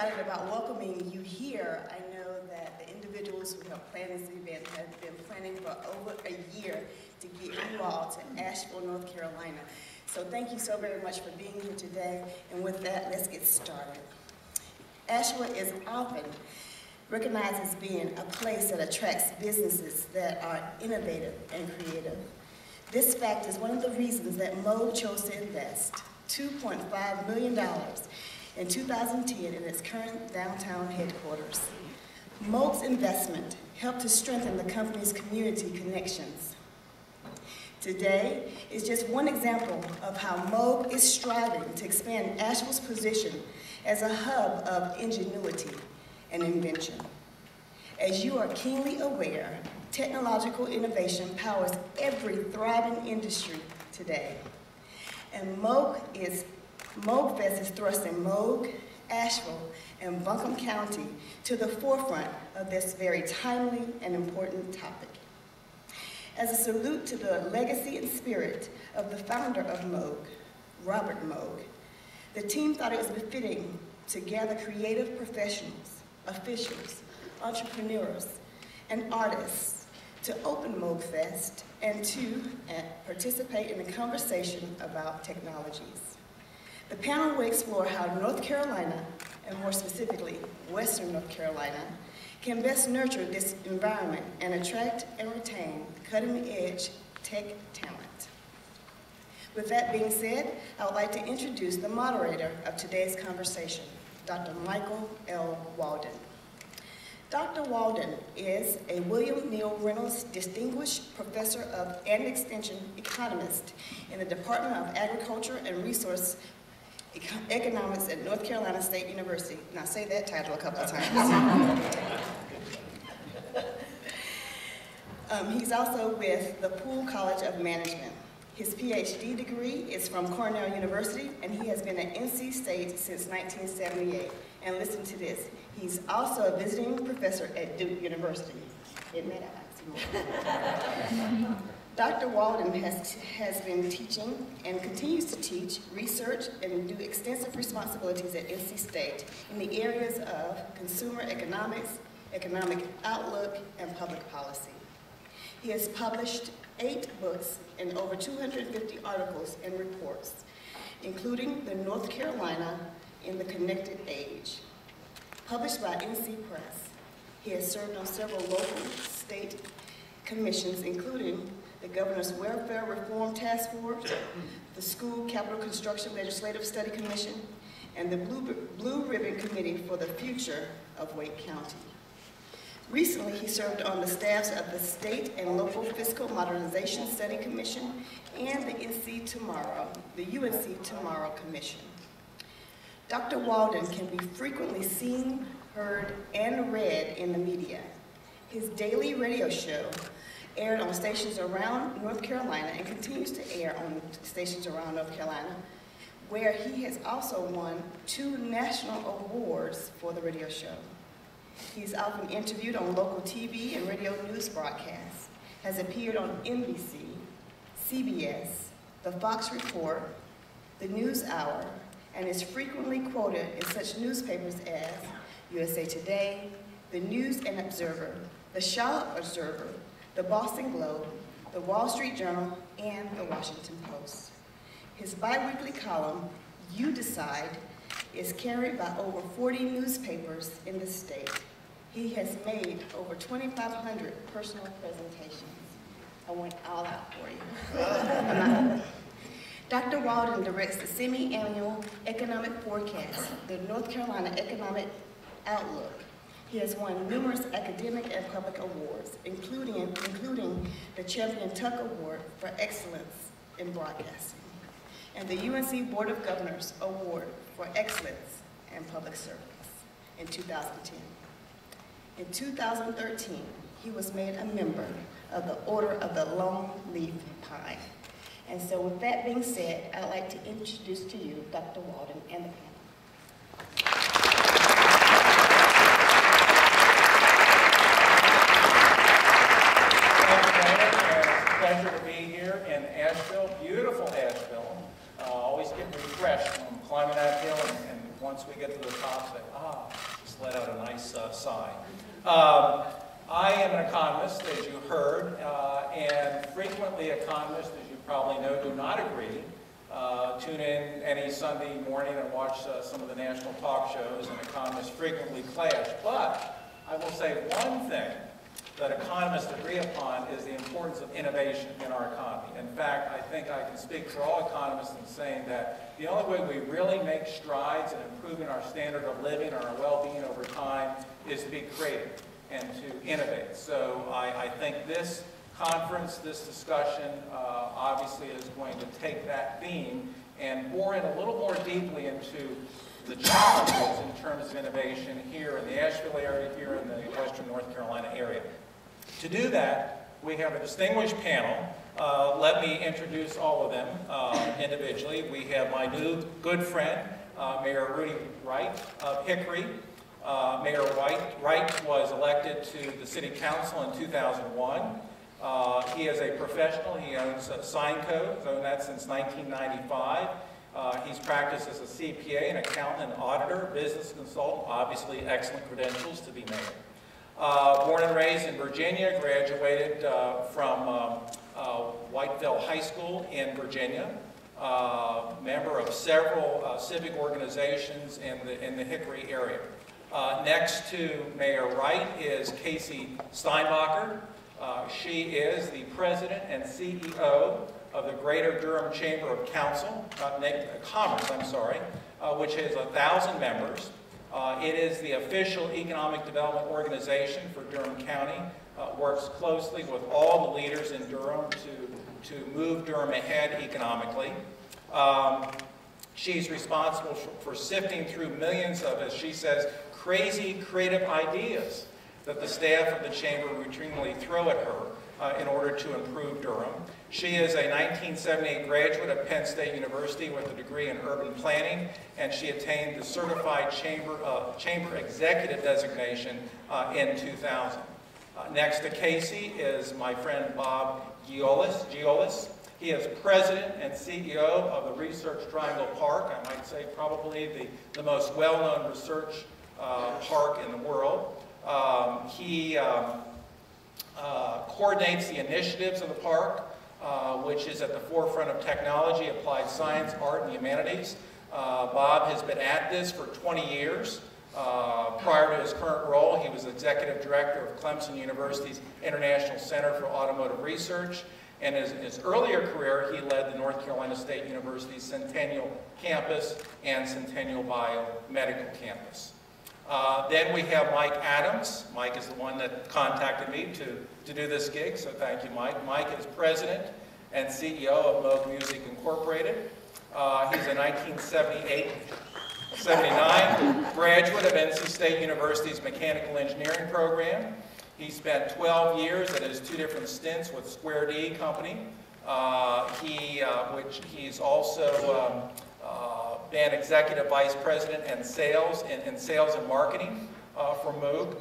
excited about welcoming you here. I know that the individuals who have planned this event have been planning for over a year to get you all to Asheville, North Carolina. So thank you so very much for being here today. And with that, let's get started. Asheville is often recognized as being a place that attracts businesses that are innovative and creative. This fact is one of the reasons that Moog chose to invest $2.5 million in 2010 in its current downtown headquarters. Moog's investment helped to strengthen the company's community connections. Today is just one example of how Moog is striving to expand Asheville's position as a hub of ingenuity and invention. As you are keenly aware, technological innovation powers every thriving industry today. And Moogfest is thrusting Moog, Asheville, and Buncombe County to the forefront of this very timely and important topic. As a salute to the legacy and spirit of the founder of Moog, Robert Moog, the team thought it was befitting to gather creative professionals, officials, entrepreneurs, and artists to open Moogfest and to participate in a conversation about technologies. The panel will explore how North Carolina, and more specifically, Western North Carolina, can best nurture this environment and attract and retain cutting-edge tech talent. With that being said, I would like to introduce the moderator of today's conversation, Dr. Michael L. Walden. Dr. Walden is a William Neal Reynolds Distinguished Professor and Extension Economist in the Department of Agriculture and Resource Economics at North Carolina State University. Now say that title a couple of times. He's also with the Poole College of Management. His PhD degree is from Cornell University, and he has been at NC State since 1978. And listen to this, he's also a visiting professor at Duke University. Isn't that oxymoron? Dr. Walden has been teaching and continues to teach, research, and do extensive responsibilities at NC State in the areas of consumer economics, economic outlook, and public policy. He has published 8 books and over 250 articles and reports, including the North Carolina in the Connected Age, published by NC Press. He has served on several local, state commissions, including the Governor's Welfare Reform Task Force, the School Capital Construction Legislative Study Commission, and the Blue Ribbon Committee for the Future of Wake County. Recently, he served on the staffs of the State and Local Fiscal Modernization Study Commission and the UNC Tomorrow Commission. Dr. Walden can be frequently seen, heard, and read in the media. His daily radio show aired on stations around North Carolina and continues to air on stations around North Carolina, where he has also won 2 national awards for the radio show. He's often interviewed on local TV and radio news broadcasts, has appeared on NBC, CBS, The Fox Report, The News Hour, and is frequently quoted in such newspapers as USA Today, The News and Observer, The Charlotte Observer, The Boston Globe, The Wall Street Journal, and The Washington Post. His bi-weekly column, You Decide, is carried by over 40 newspapers in the state. He has made over 2,500 personal presentations. I went all out for you. Dr. Walden directs the semi-annual economic forecast, the North Carolina Economic Outlook. He has won numerous academic and public awards, including the Champion Tuck Award for Excellence in Broadcasting, and the UNC Board of Governors Award for Excellence in Public Service in 2010. In 2013, he was made a member of the Order of the Lone Leaf Pine. And so with that being said, I'd like to introduce to you Dr. Walden and the panel. Thank you, Dana. It's a pleasure to be here in Asheville, beautiful Asheville. Always get refreshed when I'm climbing that hill, and once we get to the top, say, sigh. I am an economist, as you heard, and frequently economists, as you probably know, do not agree. Tune in any Sunday morning and watch some of the national talk shows, and economists frequently clash. But I will say one thing that economists agree upon is the importance of innovation in our economy. In fact, I think I can speak for all economists in saying that the only way we really make strides in improving our standard of living and our well-being over time is to be creative and to innovate. So I think this conference, this discussion, obviously is going to take that theme and bore in a little more deeply into the challenges in terms of innovation here in the Asheville area, here in the Western North Carolina area. To do that, we have a distinguished panel. Let me introduce all of them individually. We have my new good friend, Mayor Rudy Wright of Hickory. Mayor Wright was elected to the City Council in 2001. He is a professional. He owns Signco. He's owned that since 1995. He's practiced as a CPA, an accountant, an auditor, business consultant, obviously excellent credentials to be mayor. Born and raised in Virginia, graduated from Whiteville High School in Virginia. Member of several civic organizations in the Hickory area. Next to Mayor Wright is Casey Steinbacher. She is the president and CEO of the Greater Durham Chamber of Commerce, which has 1,000 members. It is the official economic development organization for Durham County. Works closely with all the leaders in Durham to move Durham ahead economically. She's responsible for sifting through millions of, as she says, crazy creative ideas that the staff of the chamber routinely throw at her in order to improve Durham. She is a 1978 graduate of Penn State University with a degree in urban planning, and she attained the Certified Chamber Executive designation in 2000. Next to Casey is my friend Bob Geolas. He is president and CEO of the Research Triangle Park. I might say probably the most well-known research park in the world. He coordinates the initiatives of the park, which is at the forefront of technology, applied science, art, and humanities. Bob has been at this for 20 years. Prior to his current role, he was executive director of Clemson University's International Center for Automotive Research. And in his earlier career, he led the North Carolina State University's Centennial Campus and Centennial Biomedical Campus. Then we have Mike Adams. Mike is the one that contacted me to do this gig, so thank you, Mike. Mike is president and CEO of Moog Music Incorporated. He's a 1978-79 graduate of NC State University's Mechanical Engineering program. He spent 12 years at his 2 different stints with Square D Company, which he's also been executive vice president and sales and marketing for Moog.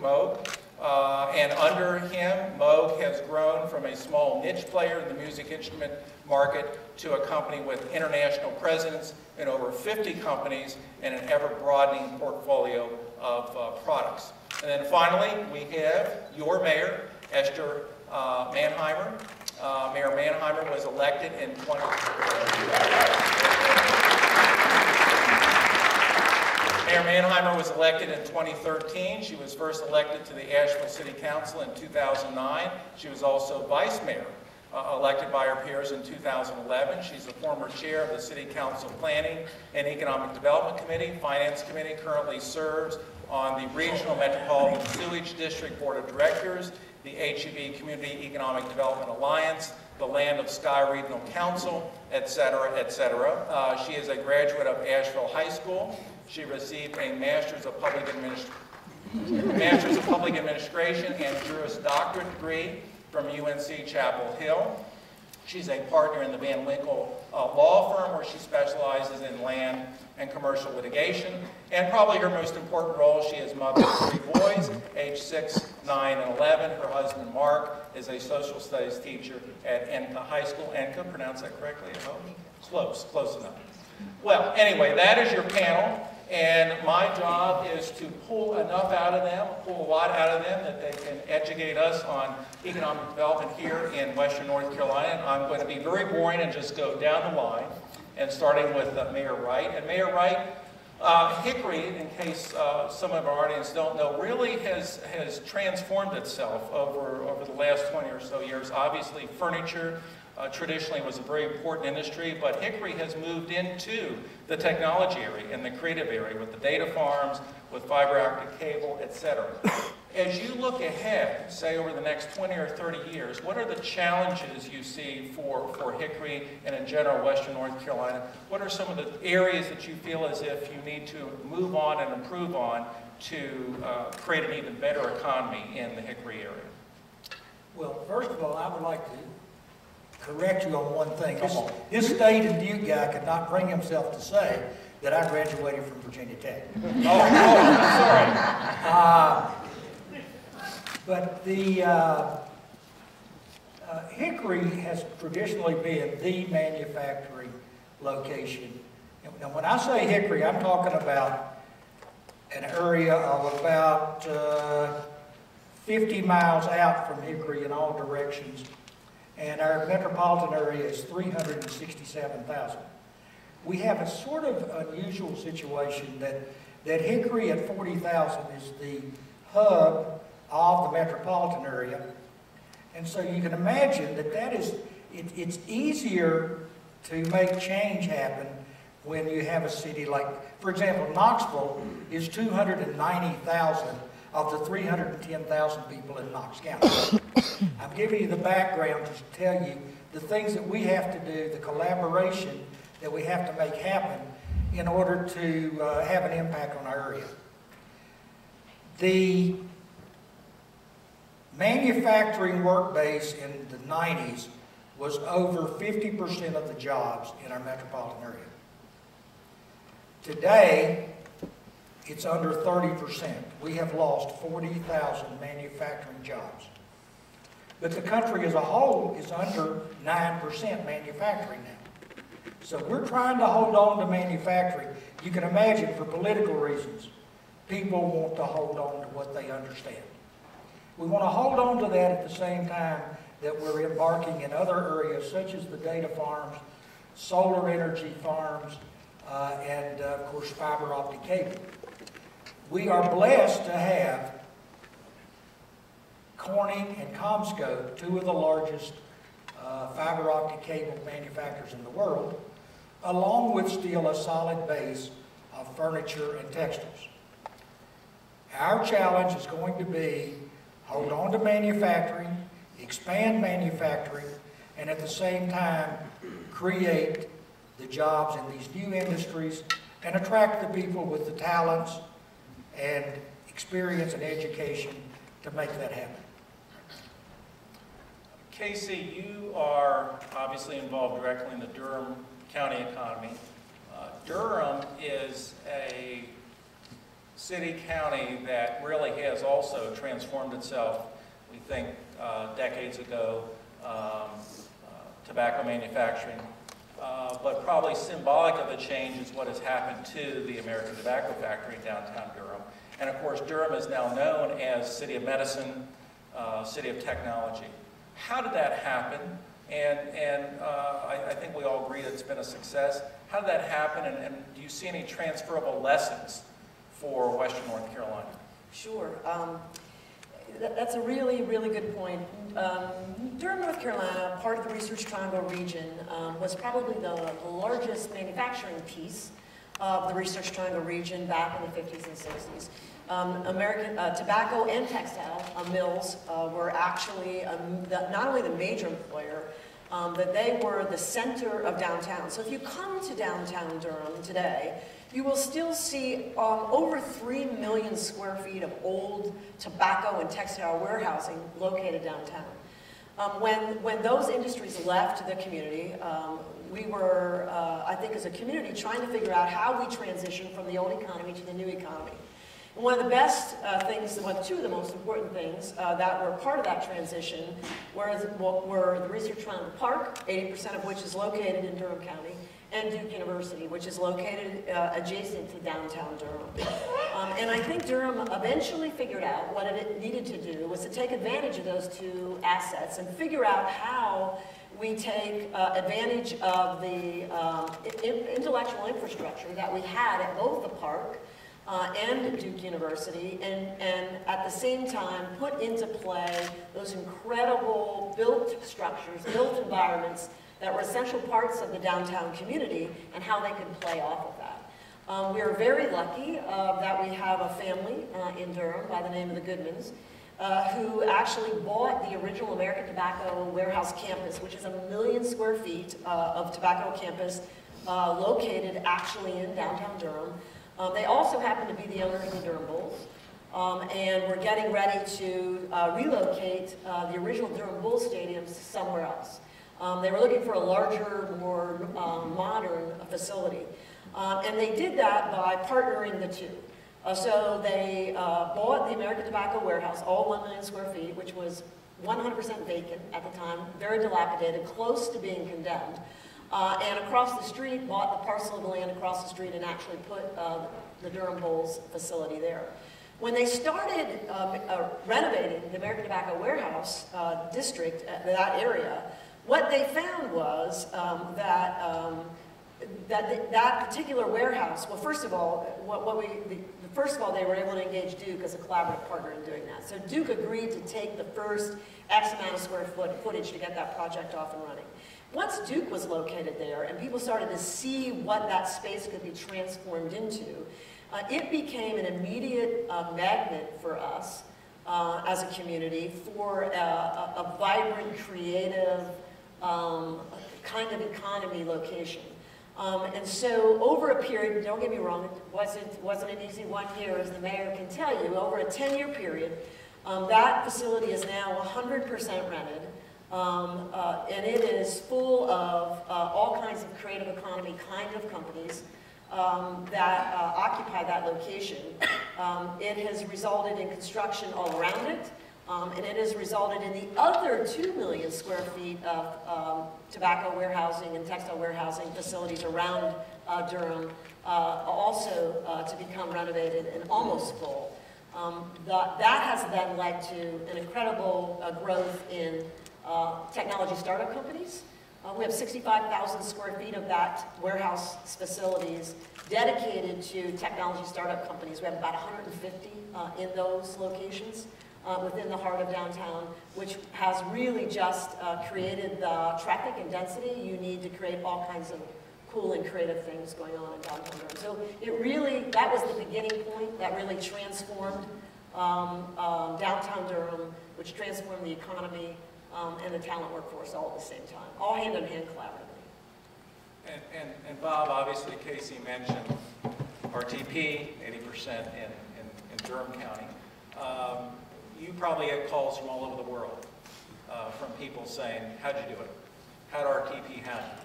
And under him, Moog has grown from a small niche player in the music instrument market to a company with international presence in over 50 companies and an ever-broadening portfolio of products. And then finally, we have your mayor, Esther Mannheimer. Mayor Mannheimer was elected in 2013. She was first elected to the Asheville City Council in 2009. She was also vice mayor, elected by her peers in 2011. She's the former chair of the City Council Planning and Economic Development Committee, Finance Committee, currently serves on the Regional Metropolitan Sewage District Board of Directors, the HEB Community Economic Development Alliance, the Land of Sky Regional Council, etc., etc. She is a graduate of Asheville High School. She received a Master's of Public Administration and Juris Doctorate degree from UNC Chapel Hill. She's a partner in the Van Winkle law firm, where she specializes in land and commercial litigation. And probably her most important role, she is mother of 3 boys, age 6, 9, and 11. Her husband, Mark, is a social studies teacher at Enka High School. Enka, pronounce that correctly, I hope? Close enough. Well, anyway, that is your panel. And my job is to pull enough out of them, pull a lot out of them that they can educate us on economic development here in Western North Carolina. I'm going to be very boring and just go down the line, and starting with Mayor Wright. And Mayor Wright, Hickory, in case some of our audience don't know, really has transformed itself over the last 20 or so years. Obviously, furniture traditionally was a very important industry, but Hickory has moved into the technology area and the creative area with the data farms, with fiber optic cable, etc. As you look ahead, say over the next 20 or 30 years, what are the challenges you see for Hickory and in general Western North Carolina? What are some of the areas that you feel as if you need to move on and improve on to create an even better economy in the Hickory area? Well, first of all, I would like to correct you on one thing. This state and Duke guy could not bring himself to say that I graduated from Virginia Tech. Sorry. But the Hickory has traditionally been the manufacturing location. Now, when I say Hickory, I'm talking about an area of about 50 miles out from Hickory in all directions. And our metropolitan area is 367,000. We have a sort of unusual situation that Hickory at 40,000 is the hub of the metropolitan area. And so you can imagine that it's easier to make change happen when you have a city like, for example, Knoxville is 290,000 of the 310,000 people in Knox County. I'm giving you the background to tell you the things that we have to do, the collaboration that we have to make happen in order to have an impact on our area. The manufacturing work base in the 90s was over 50% of the jobs in our metropolitan area. Today, it's under 30%. We have lost 40,000 manufacturing jobs. But the country as a whole is under 9% manufacturing now. So we're trying to hold on to manufacturing. You can imagine, for political reasons, people want to hold on to what they understand. We want to hold on to that at the same time that we're embarking in other areas such as the data farms, solar energy farms, and of course fiber optic cable. We are blessed to have Corning and CommScope, two of the largest fiber optic cable manufacturers in the world, along with still a solid base of furniture and textiles. Our challenge is going to be hold on to manufacturing, expand manufacturing, and at the same time create the jobs in these new industries and attract the people with the talents and experience and education to make that happen. Casey, you are obviously involved directly in the Durham County economy. Durham is a city-county that really has also transformed itself, we think, decades ago, tobacco manufacturing. But probably symbolic of the change is what has happened to the American Tobacco Factory in downtown Durham. And of course, Durham is now known as City of Medicine, City of Technology. How did that happen? And I think we all agree that it's been a success. How did that happen, and do you see any transferable lessons for Western North Carolina? Sure. That's a really, really good point. Durham, North Carolina, part of the Research Triangle region, was probably the largest manufacturing piece of the Research Triangle region back in the 50s and 60s. American tobacco and textile mills were actually not only the major employer, but they were the center of downtown. So if you come to downtown Durham today, you will still see over 3 million square feet of old tobacco and textile warehousing located downtown. When those industries left the community, we were, I think as a community, trying to figure out how we transition from the old economy to the new economy. And one of the best things, well, two of the most important things that were part of that transition were the Research Triangle Park, 80% of which is located in Durham County, and Duke University, which is located adjacent to downtown Durham. And I think Durham eventually figured out what it needed to do was to take advantage of those two assets and figure out how we take advantage of the intellectual infrastructure that we had at both the park and Duke University, and at the same time put into play those incredible built structures, built environments that were essential parts of the downtown community and how they could play off of that. We are very lucky that we have a family in Durham by the name of the Goodmans, who actually bought the original American Tobacco Warehouse campus, which is 1 million square feet of tobacco campus located actually in downtown Durham. They also happen to be the owners of the Durham Bulls, and we're getting ready to relocate the original Durham Bulls stadiums somewhere else. They were looking for a larger, more modern facility, and they did that by partnering the two. So they bought the American Tobacco Warehouse, all 1 million square feet, which was 100% vacant at the time, very dilapidated, close to being condemned. And across the street, bought the parcel of land across the street and actually put the Durham Bulls facility there. When they started renovating the American Tobacco Warehouse district, that area, what they found was that particular warehouse, well, first of all, first of all, they were able to engage Duke as a collaborative partner in doing that. So Duke agreed to take the first X amount of square footage to get that project off and running. Once Duke was located there and people started to see what that space could be transformed into, it became an immediate magnet for us as a community for a vibrant, creative kind of economy location. And so over a period, don't get me wrong, it wasn't an easy 1 year, as the mayor can tell you. Over a 10-year period, that facility is now 100% rented. And it is full of all kinds of creative economy kind of companies that occupy that location. It has resulted in construction all around it, and it has resulted in the other 2 million square feet of tobacco warehousing and textile warehousing facilities around Durham also to become renovated and almost full. That has then led to an incredible growth in technology startup companies. We have 65,000 square feet of that warehouse facilities dedicated to technology startup companies. We have about 150 in those locations within the heart of downtown, which has really just created the traffic and density you need to create all kinds of cool and creative things going on in downtown Durham. So it really, that was the beginning point that really transformed downtown Durham, which transformed the economy and the talent workforce all at the same time, all hand in hand collaboratively. And Bob, obviously Casey mentioned RTP, 80% in Durham County. You probably get calls from all over the world from people saying, how'd you do it? How'd RTP happen?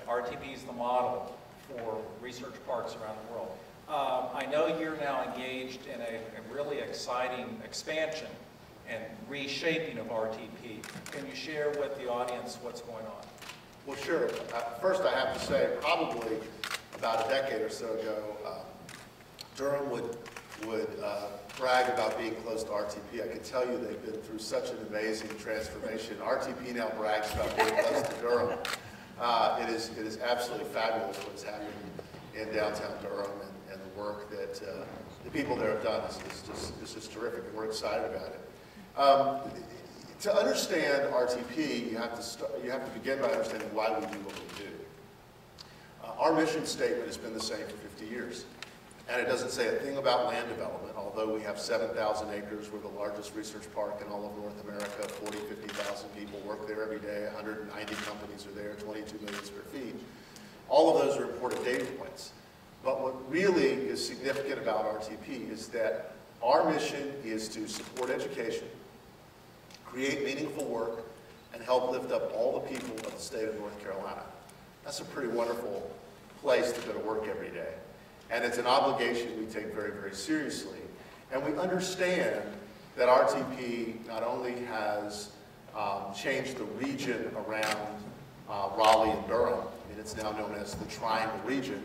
Right. RTP is the model for research parks around the world. I know you're now engaged in a really exciting expansion and reshaping of RTP. Can you share with the audience what's going on? Well, sure. First, I have to say, probably about a decade or so ago, Durham would brag about being close to RTP. I can tell you they've been through such an amazing transformation. RTP now brags about being close to Durham. It is absolutely fabulous what's happening in downtown Durham, and the work that the people there have done is just terrific. We're excited about it. To understand RTP, you have to begin by understanding why we do what we do. Our mission statement has been the same for 50 years. And it doesn't say a thing about land development, although we have 7,000 acres. We're the largest research park in all of North America. 40, 50,000 people work there every day. 190 companies are there, 22 million square feet. All of those are important data points. But what really is significant about RTP is that our mission is to support education, create meaningful work, and help lift up all the people of the state of North Carolina. That's a pretty wonderful place to go to work every day. And it's an obligation we take very, very seriously. And we understand that RTP not only has changed the region around Raleigh and Durham and it's now known as the Triangle region,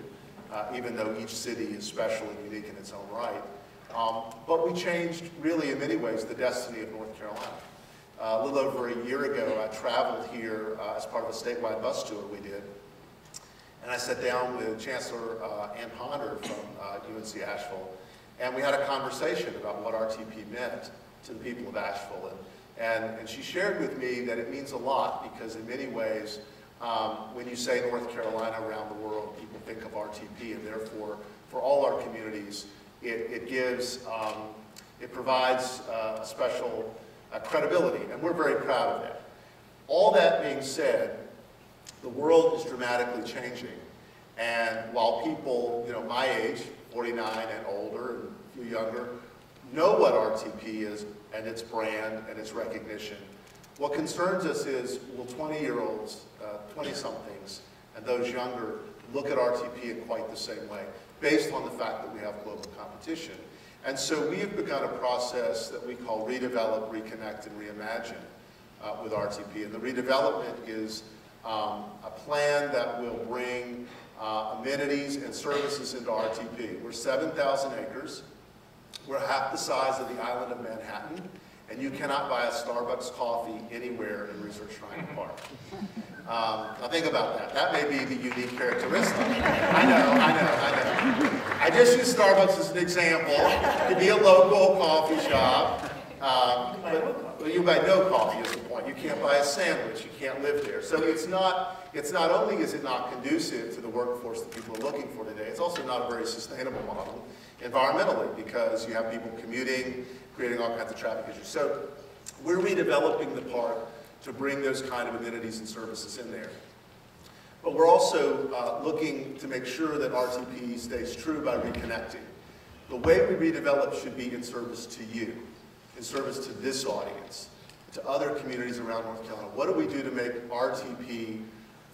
even though each city is special and unique in its own right. But we changed, really, in many ways, the destiny of North Carolina. A little over a year ago, I traveled here as part of a statewide bus tour we did, and I sat down with Chancellor Ann Ponder from UNC Asheville, and we had a conversation about what RTP meant to the people of Asheville. And she shared with me that it means a lot because in many ways, when you say North Carolina around the world, people think of RTP, and therefore, for all our communities, it provides a special credibility, and we're very proud of that. All that being said, the world is dramatically changing, and while people, my age, 49 and older, and a few younger, know what RTP is and its brand and its recognition, what concerns us is, will 20-year-olds, 20-somethings, and those younger look at RTP in quite the same way, based on the fact that we have global competition. And so we have begun a process that we call redevelop, reconnect, and reimagine with RTP. And the redevelopment is a plan that will bring amenities and services into RTP. We're 7,000 acres. We're half the size of the island of Manhattan, and you cannot buy a Starbucks coffee anywhere in Research Triangle Park. Now think about that. That may be the unique characteristic. I know. I just use Starbucks as an example. It could be a local coffee shop. But you buy no coffee is the point. You can't buy a sandwich. You can't live there. So it's not only is it not conducive to the workforce that people are looking for today, it's also not a very sustainable model environmentally because you have people commuting, creating all kinds of traffic issues. So we're redeveloping the park to bring those kind of amenities and services in there. But we're also looking to make sure that RTP stays true by reconnecting. The way we redevelop should be in service to you, in service to this audience, to other communities around North Carolina. What do we do to make RTP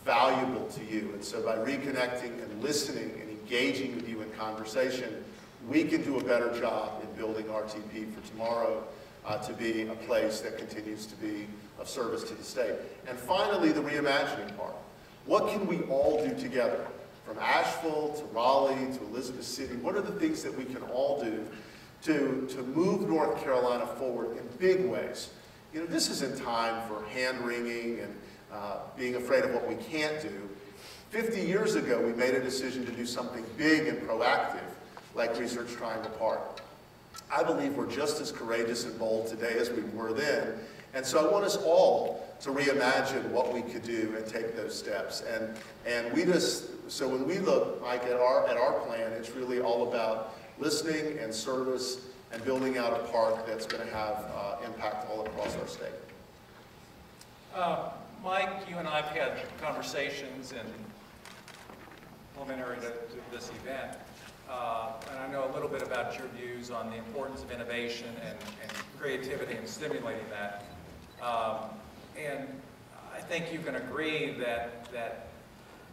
valuable to you? And so by reconnecting and listening and engaging with you in conversation, we can do a better job in building RTP for tomorrow to be a place that continues to be of service to the state. And finally, the reimagining part. What can we all do together? From Asheville to Raleigh to Elizabeth City, what are the things that we can all do to move North Carolina forward in big ways? This isn't time for hand-wringing and being afraid of what we can't do. 50 years ago, we made a decision to do something big and proactive, like Research Triangle Park. I believe we're just as courageous and bold today as we were then. And so I want us all to reimagine what we could do and take those steps. So when we look, Mike, at our plan, it's really all about listening and service and building out a park that's going to have impact all across our state. Mike, you and I have had conversations in preliminary to this event. And I know a little bit about your views on the importance of innovation and creativity and stimulating that. And I think you can agree that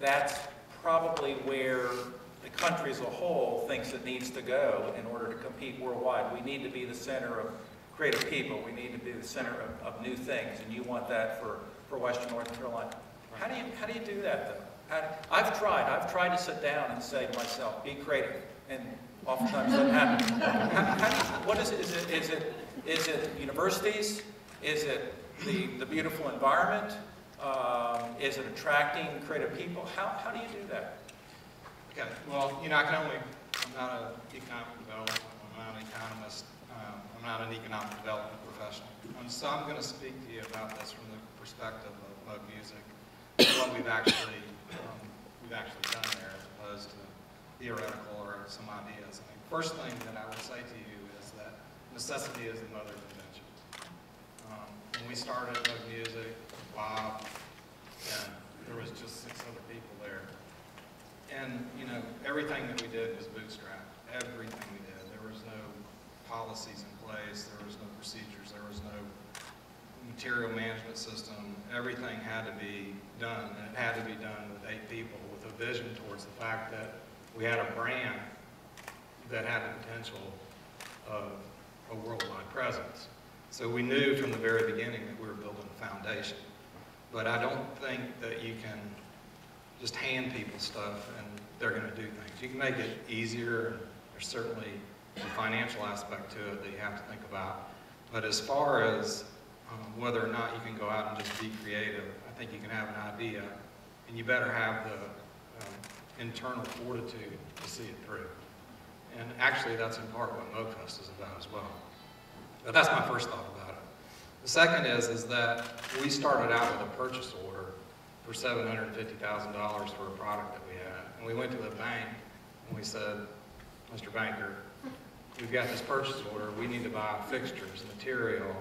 that's probably where the country as a whole thinks it needs to go in order to compete worldwide. We need to be the center of creative people. We need to be the center of new things, and you want that for Western North Carolina. How do you do that, though? I've tried to sit down and say to myself, be creative, and oftentimes that happens. What is it? Is it universities? Is it the beautiful environment? Is it attracting creative people? How do you do that? Okay, well, I'm not an economic development, I'm not an economist, I'm not an economic development professional. So I'm going to speak to you about this from the perspective of Moog Music, what we've actually done there as opposed to theoretical or some ideas. First thing that I will say to you is that necessity is the mother of invention. When we started Moog Music, Bob, and there was just 6 other people there. And, everything that we did was bootstrapped. Everything we did. There was no policies in place. There was no procedures. There was no material management system. Everything had to be done, and it had to be done with 8 people with a vision towards the fact that we had a brand that had the potential of a worldwide presence. So we knew from the very beginning that we were building a foundation. But I don't think that you can just hand people stuff and they're going to do things. You can make it easier, and there's certainly a financial aspect to it that you have to think about. But as far as whether or not you can go out and just be creative, I think you can have an idea, and you better have the internal fortitude to see it through. And actually, that's in part what Moogfest is about as well. But that's my first thought about it. The second is that we started out with a purchase order for $750,000 for a product that we had. And we went to the bank and we said, Mr. Banker, we've got this purchase order. We need to buy fixtures, material,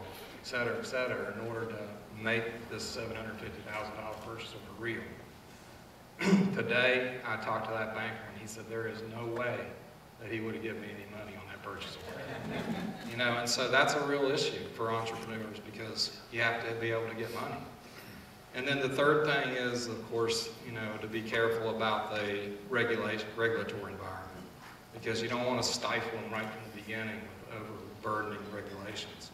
et cetera, in order to make this $750,000 purchase order real. Today, I talked to that banker and he said there is no way that he would have given me any money on that purchase order. You know, and so that's a real issue for entrepreneurs because you have to be able to get money. And then the third thing is, of course, you know, to be careful about the regulatory environment because you don't want to stifle them right from the beginning with overburdening regulations.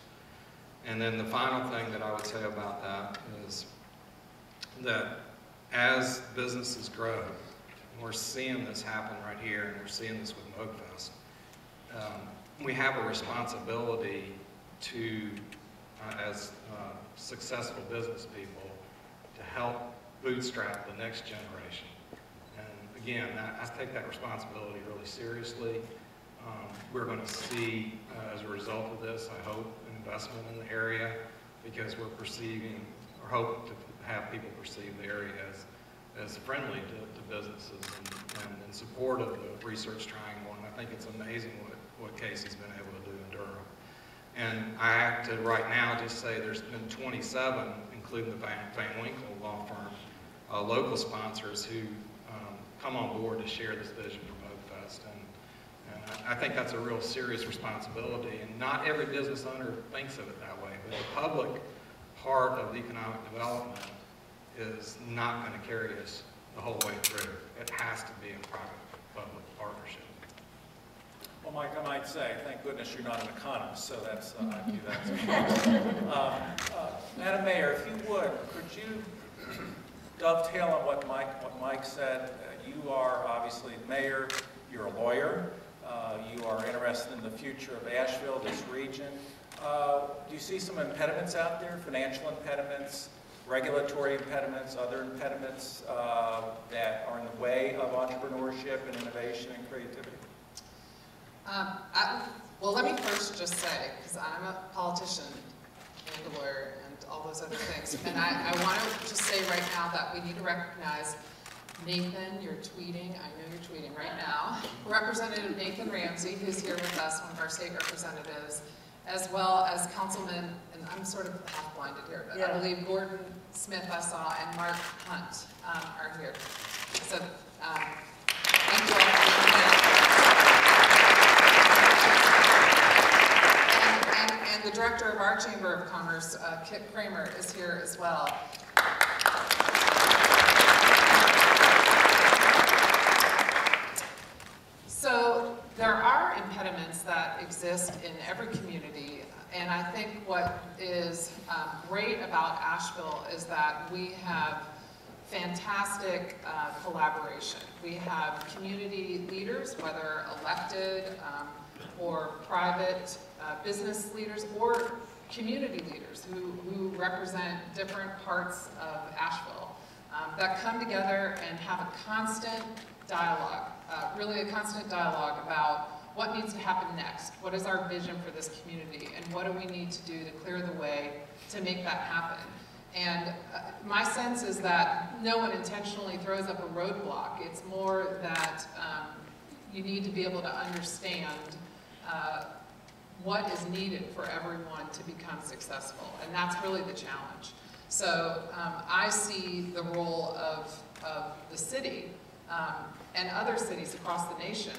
And then the final thing that I would say about that is that as businesses grow, and we're seeing this happen right here, and we're seeing this with Moogfest, we have a responsibility to, as successful business people, to help bootstrap the next generation. And again, I take that responsibility really seriously. We're going to see, as a result of this, I hope, an investment in the area because we're perceiving, or hope to have people perceive the area as friendly to businesses and in support of the Research Triangle. And I think it's amazing what Casey's been able to do in Durham. And I have to right now just say there's been 27, including the Van Winkle law firm, local sponsors who come on board to share this vision for Moogfest. And I think that's a real serious responsibility. And not every business owner thinks of it that way, but the public part of economic development is not going to carry us the whole way through. It has to be a private-public partnership. Well, Mike, I might say, thank goodness you're not an economist, so that's, I view that as Madam Mayor, if you would, could you dovetail on what Mike said? You are obviously the mayor, you're a lawyer, you are interested in the future of Asheville, this region. Do you see some impediments out there, financial impediments, regulatory impediments, other impediments that are in the way of entrepreneurship and innovation and creativity? Well, let me first just say, because I'm a politician and a lawyer and all those other things, and I want to just say right now that we need to recognize Nathan, you're tweeting, I know you're tweeting right now, Representative Nathan Ramsey, who's here with us, one of our state representatives, as well as Councilman, and I'm sort of half-blinded here, but I believe Gordon Smith I saw and Mark Hunt are here. So thank you all for being here. And the director of our Chamber of Commerce, Kit Kramer, is here as well. So there are impediments that exist in every community, and I think what is great about Asheville is that we have fantastic collaboration. We have community leaders, whether elected or private business leaders or community leaders who represent different parts of Asheville that come together and have a constant dialogue, really a constant dialogue about what needs to happen next, what is our vision for this community, and what do we need to do to clear the way to make that happen. And my sense is that no one intentionally throws up a roadblock. It's more that you need to be able to understand what is needed for everyone to become successful, and that's really the challenge. So I see the role of the city and other cities across the nation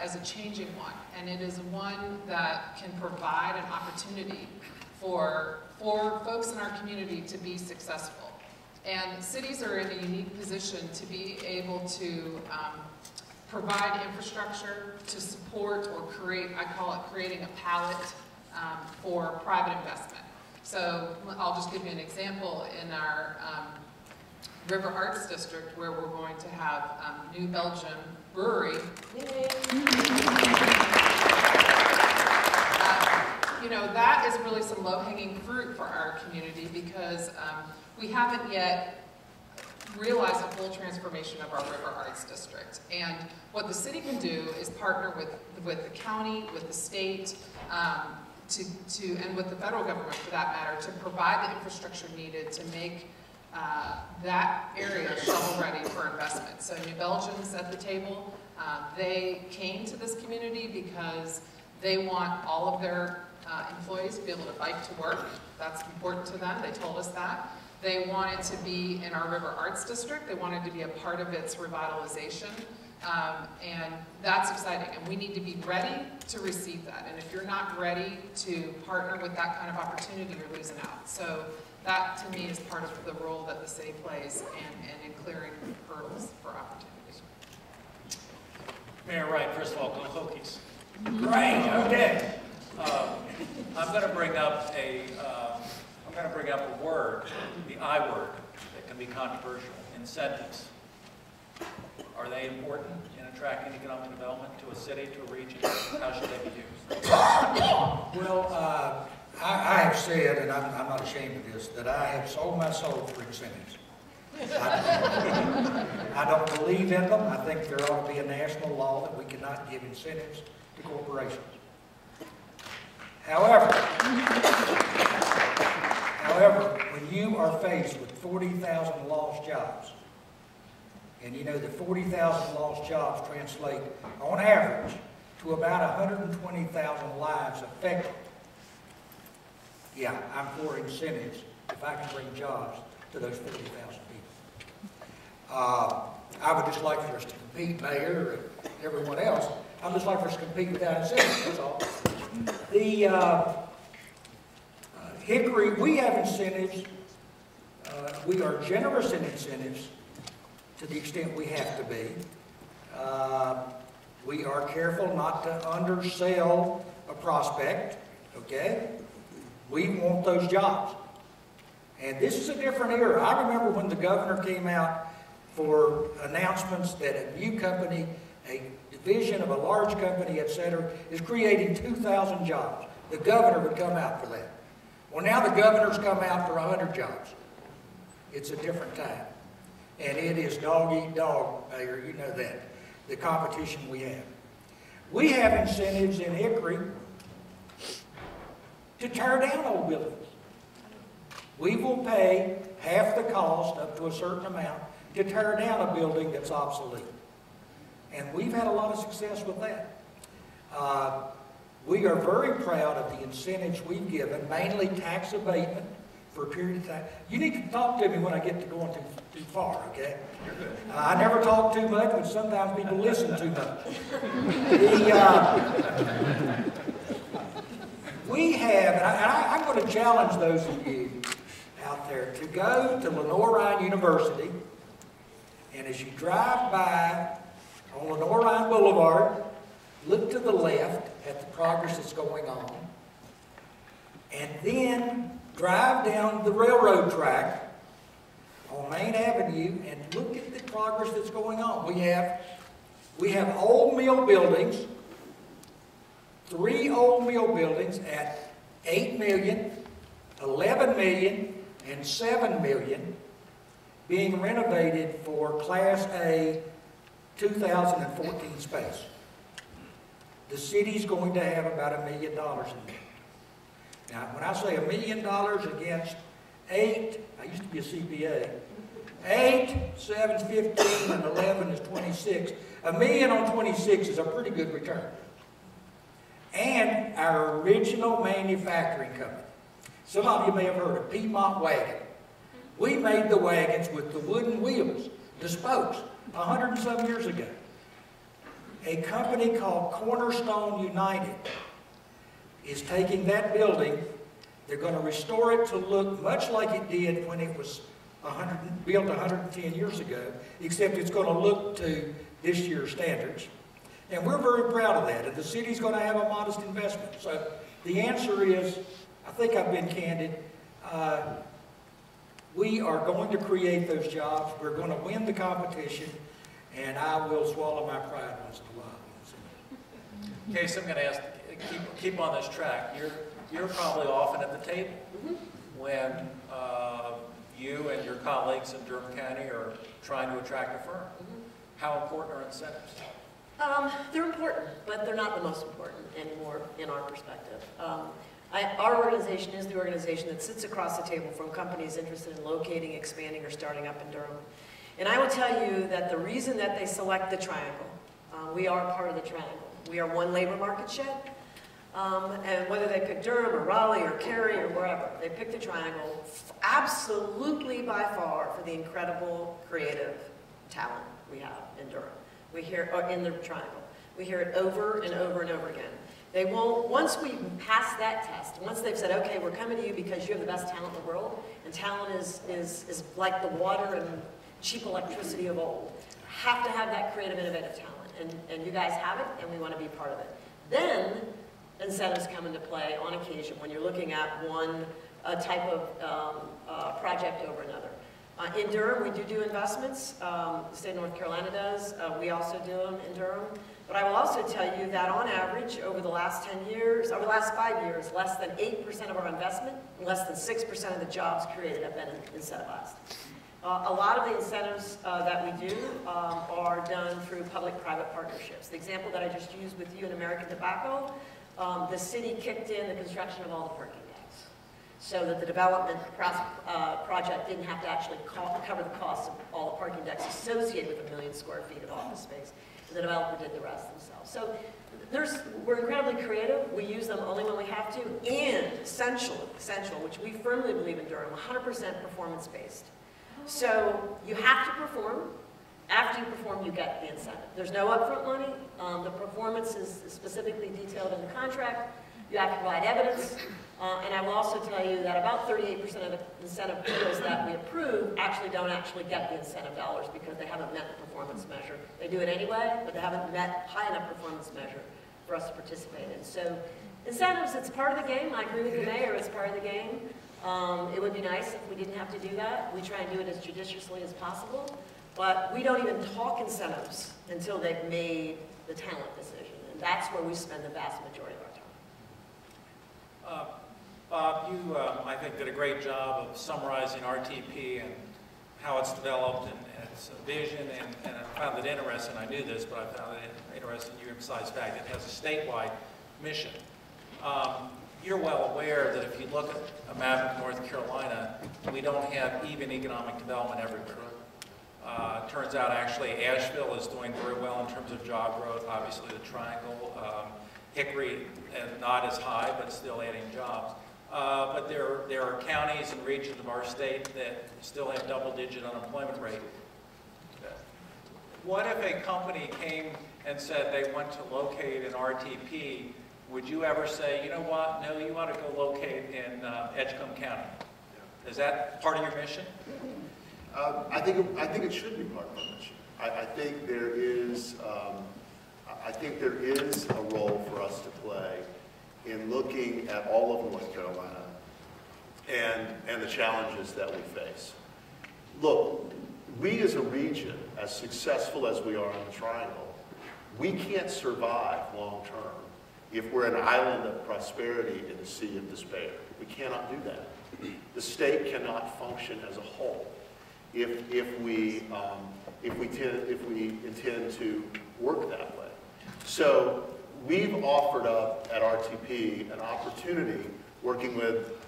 as a changing one, and it is one that can provide an opportunity for folks in our community to be successful. And cities are in a unique position to be able to provide infrastructure to support or create, I call it creating a palette for private investment. So I'll just give you an example. In our River Arts District, where we're going to have New Belgium Brewery. You know, that is really some low-hanging fruit for our community because we haven't yet realized a full transformation of our River Arts District. And what the city can do is partner with the county, with the state, and with the federal government for that matter, to provide the infrastructure needed to make that area shovel-ready for investment. So New Belgium's at the table. They came to this community because they want all of their employees to be able to bike to work. That's important to them. They told us that. They wanted to be in our River Arts District. They wanted to be a part of its revitalization. And that's exciting. And we need to be ready to receive that. And if you're not ready to partner with that kind of opportunity, you're losing out. So that, to me, is part of the role that the city plays and in clearing hurdles for opportunities. Mayor Wright, first of all, go Hokies. Great, okay. I'm going to bring up a word, the I word, that can be controversial. Incentives. Are they important in attracting economic development to a city, to a region? How should they be used? Well, I have said, and I'm not ashamed of this, that I have sold my soul for incentives. I don't believe in them. I think there ought to be a national law that we cannot give incentives to corporations. However, when you are faced with 40,000 lost jobs, and you know that 40,000 lost jobs translate, on average, to about 120,000 lives affected, yeah, I'm for incentives if I can bring jobs to those 40,000 people. I would just like for us to compete, Mayor, and everyone else. I'd just like for us to compete without incentives, that's all. The Hickory, we have incentives. We are generous in incentives to the extent we have to be. We are careful not to undersell a prospect, okay? We want those jobs. And this is a different era. I remember when the governor came out for announcements that a new company, a division of a large company, etc., is creating 2,000 jobs. The governor would come out for that. Well, now the governor's come out for 100 jobs. It's a different time. And it is dog eat dog, Mayor, you know that, the competition we have. We have incentives in Hickory to tear down old buildings. We will pay half the cost, up to a certain amount, to tear down a building that's obsolete. And we've had a lot of success with that. We are very proud of the incentives we've given, mainly tax abatement for a period of time. You need to talk to me when I get to going too far, okay? I never talk too much, but sometimes people listen too much. We have, and I'm going to challenge those of you out there to go to Lenore-Ryan University, and as you drive by on Lenore-Ryan Boulevard, look to the left at the progress that's going on, and then drive down the railroad track on Main Avenue and look at the progress that's going on. We have old mill buildings, 3 old mill buildings at $8 million, $11 million, and $7 million being renovated for Class A 2014 space. The city's going to have about $1 million in there. Now, when I say $1 million against 8, I used to be a CPA, 8, 7, 15, and 11 is 26. $1 million on 26 is a pretty good return. And our original manufacturing company. Some of you may have heard of Piedmont Wagon. We made the wagons with the wooden wheels, the spokes, 100 and some years ago. A company called Cornerstone United is taking that building. They're going to restore it to look much like it did when it was built 110 years ago, except it's going to look to this year's standards. And we're very proud of that. And the city's going to have a modest investment. So the answer is, I think I've been candid. We are going to create those jobs. We're going to win the competition, and I will swallow my pride once in a while. Okay, so I'm going to ask, keep on this track. You're probably often at the table when you and your colleagues in Durham County are trying to attract a firm. How important are incentives? They're important, but they're not the most important anymore in our perspective. Our organization is the organization that sits across the table from companies interested in locating, expanding, or starting up in Durham. And I will tell you that the reason that they select the triangle, we are part of the triangle. We are one labor market shed. And whether they pick Durham or Raleigh or Cary or wherever, they pick the triangle absolutely by far for the incredible creative talent we have in Durham. We hear, or in the triangle. We hear it over and over and over again. They won't, once we pass that test, once they've said, okay, we're coming to you because you have the best talent in the world, and talent is like the water and cheap electricity of old. Have to have that creative, innovative talent, and you guys have it, and we want to be part of it. Then, incentives come into play on occasion when you're looking at one type of project over another. In Durham, we do investments. The state of North Carolina does. We also do them in Durham. But I will also tell you that on average, over the last 10 years, over the last 5 years, less than 8% of our investment and less than 6% of the jobs created have been incentivized. A lot of the incentives that we do are done through public-private partnerships. The example that I just used with you in American Tobacco, the city kicked in the construction of all the parking decks so that the development project didn't have to actually cover the cost of all the parking decks associated with 1 million square feet of office space. The developer did the rest themselves. So we're incredibly creative. We use them only when we have to. And essential, which we firmly believe in Durham, 100% performance-based. So you have to perform. After you perform, you get the incentive. There's no upfront money. The performance is specifically detailed in the contract. You have to provide evidence. And I will also tell you that about 38% of the incentive deals that we approve actually don't actually get the incentive dollars because they haven't met the performance measure. They do it anyway, but they haven't met high enough performance measure for us to participate in. So incentives, it's part of the game. I agree with the mayor, it's part of the game. It would be nice if we didn't have to do that. We try and do it as judiciously as possible. But we don't even talk incentives until they've made the talent decision. And that's where we spend the vast majority of our time. Bob, you, I think, did a great job of summarizing RTP and how it's developed and its vision, and I found it interesting. I knew this, but I found it interesting you emphasized the fact that it has a statewide mission. You're well aware that if you look at a map of North Carolina, we don't have even economic development everywhere. Turns out, actually, Asheville is doing very well in terms of job growth. Obviously, the Triangle, Hickory, not as high, but still adding jobs. But there are counties and regions of our state that still have double-digit unemployment rate. What if a company came and said they want to locate an RTP? Would you ever say, you know what, no, you want to go locate in Edgecombe County? Is that part of your mission? I think it should be part of our mission. I think there is a role for us to play in looking at all of North Carolina and the challenges that we face. Look, we as a region, as successful as we are in the Triangle, we can't survive long-term if we're an island of prosperity in a sea of despair. We cannot do that. The state cannot function as a whole if we intend to work that way. So we've offered up at RTP an opportunity, working with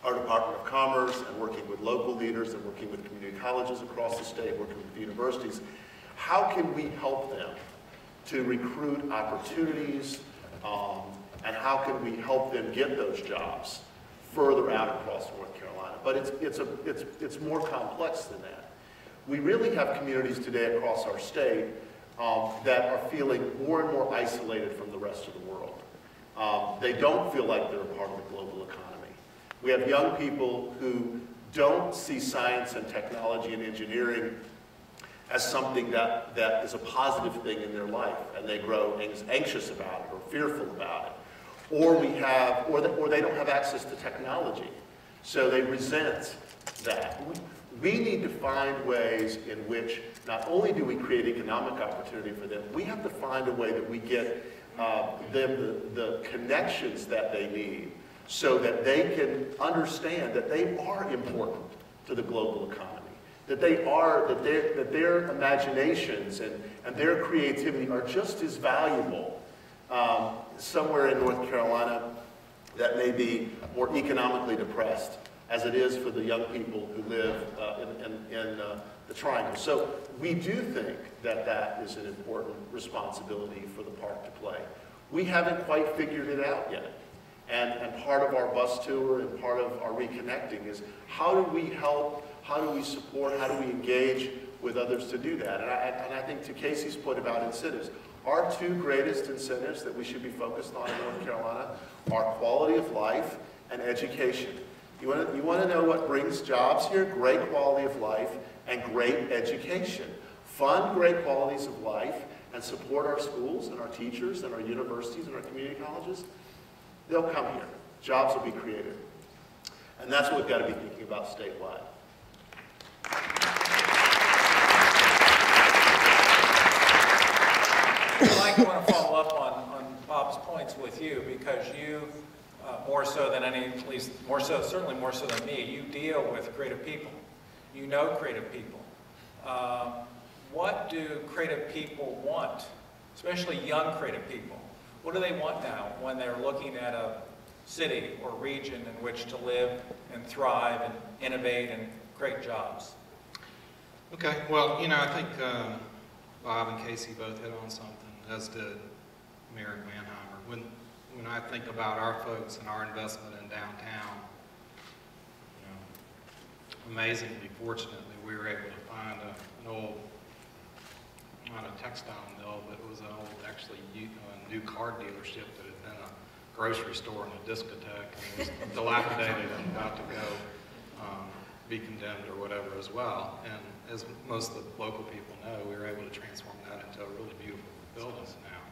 our Department of Commerce and working with local leaders and working with community colleges across the state, working with the universities. How can we help them to recruit opportunities, and how can we help them get those jobs further out across North Carolina? But it's more complex than that. We really have communities today across our state that are feeling more and more isolated from the rest of the world. They don't feel like they're a part of the global economy. We have young people who don't see science and technology and engineering as something that is a positive thing in their life, and they grow anxious about it or fearful about it. Or they don't have access to technology, so they resent that. We need to find ways in which not only do we create economic opportunity for them, we have to find a way that we get them the connections that they need so that they can understand that they are important to the global economy, that their imaginations and their creativity are just as valuable somewhere in North Carolina that may be more economically depressed as it is for the young people who live in the Triangle. So we do think that that is an important responsibility for the park to play. We haven't quite figured it out yet. And part of our bus tour and part of our reconnecting is how do we help, how do we support, how do we engage with others to do that? And I think to Casey's point about incentives, our two greatest incentives that we should be focused on in North Carolina are quality of life and education. You want to know what brings jobs here? Great quality of life and great education. Fund great qualities of life and support our schools and our teachers and our universities and our community colleges. They'll come here. Jobs will be created. And that's what we've got to be thinking about statewide. Mike, I want to follow up on Bob's points with you because you, more so than any, at least more so, certainly more so than me, you deal with creative people. You know creative people. What do creative people want, especially young creative people? What do they want now when they're looking at a city or region in which to live and thrive and innovate and create jobs? Okay, well, you know, I think Bob and Casey both hit on something, as did Mayor Mannheimer. When I think about our folks and our investment in downtown, you know, amazingly, fortunately, we were able to find an old, not a textile mill, but it was an old, actually, new car dealership that had been a grocery store and a discotheque and was dilapidated and about to go be condemned or whatever as well. And as most of the local people know, we were able to transform that into a really beautiful building now.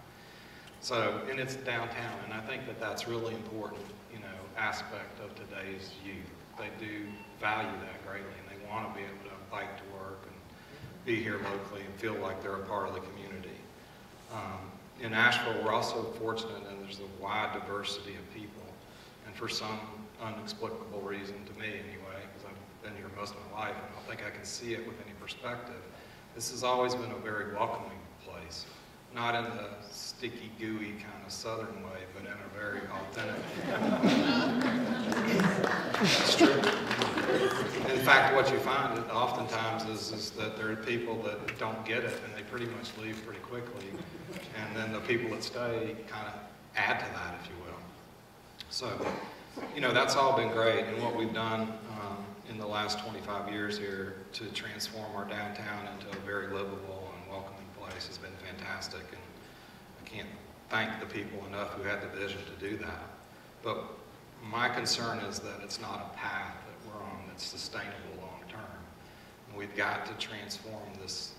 So, and it's downtown, and I think that that's really important, you know, aspect of today's youth. They do value that greatly, and they want to be able to bike to work and be here locally and feel like they're a part of the community. In Asheville, we're also fortunate and there's a wide diversity of people. And for some inexplicable reason, to me anyway, because I've been here most of my life and I don't think I can see it with any perspective, this has always been a very welcoming place. Not in the sticky, gooey kind of southern way, but in a very authentic It's true. In fact, what you find oftentimes is that there are people that don't get it and they pretty much leave pretty quickly. And then the people that stay kind of add to that, if you will. So, you know, that's all been great. And what we've done in the last 25 years here to transform our downtown into a very livable and welcoming place has been fantastic. And I can't thank the people enough who had the vision to do that. But my concern is that it's not a path that we're on that's sustainable long term. And we've got to transform this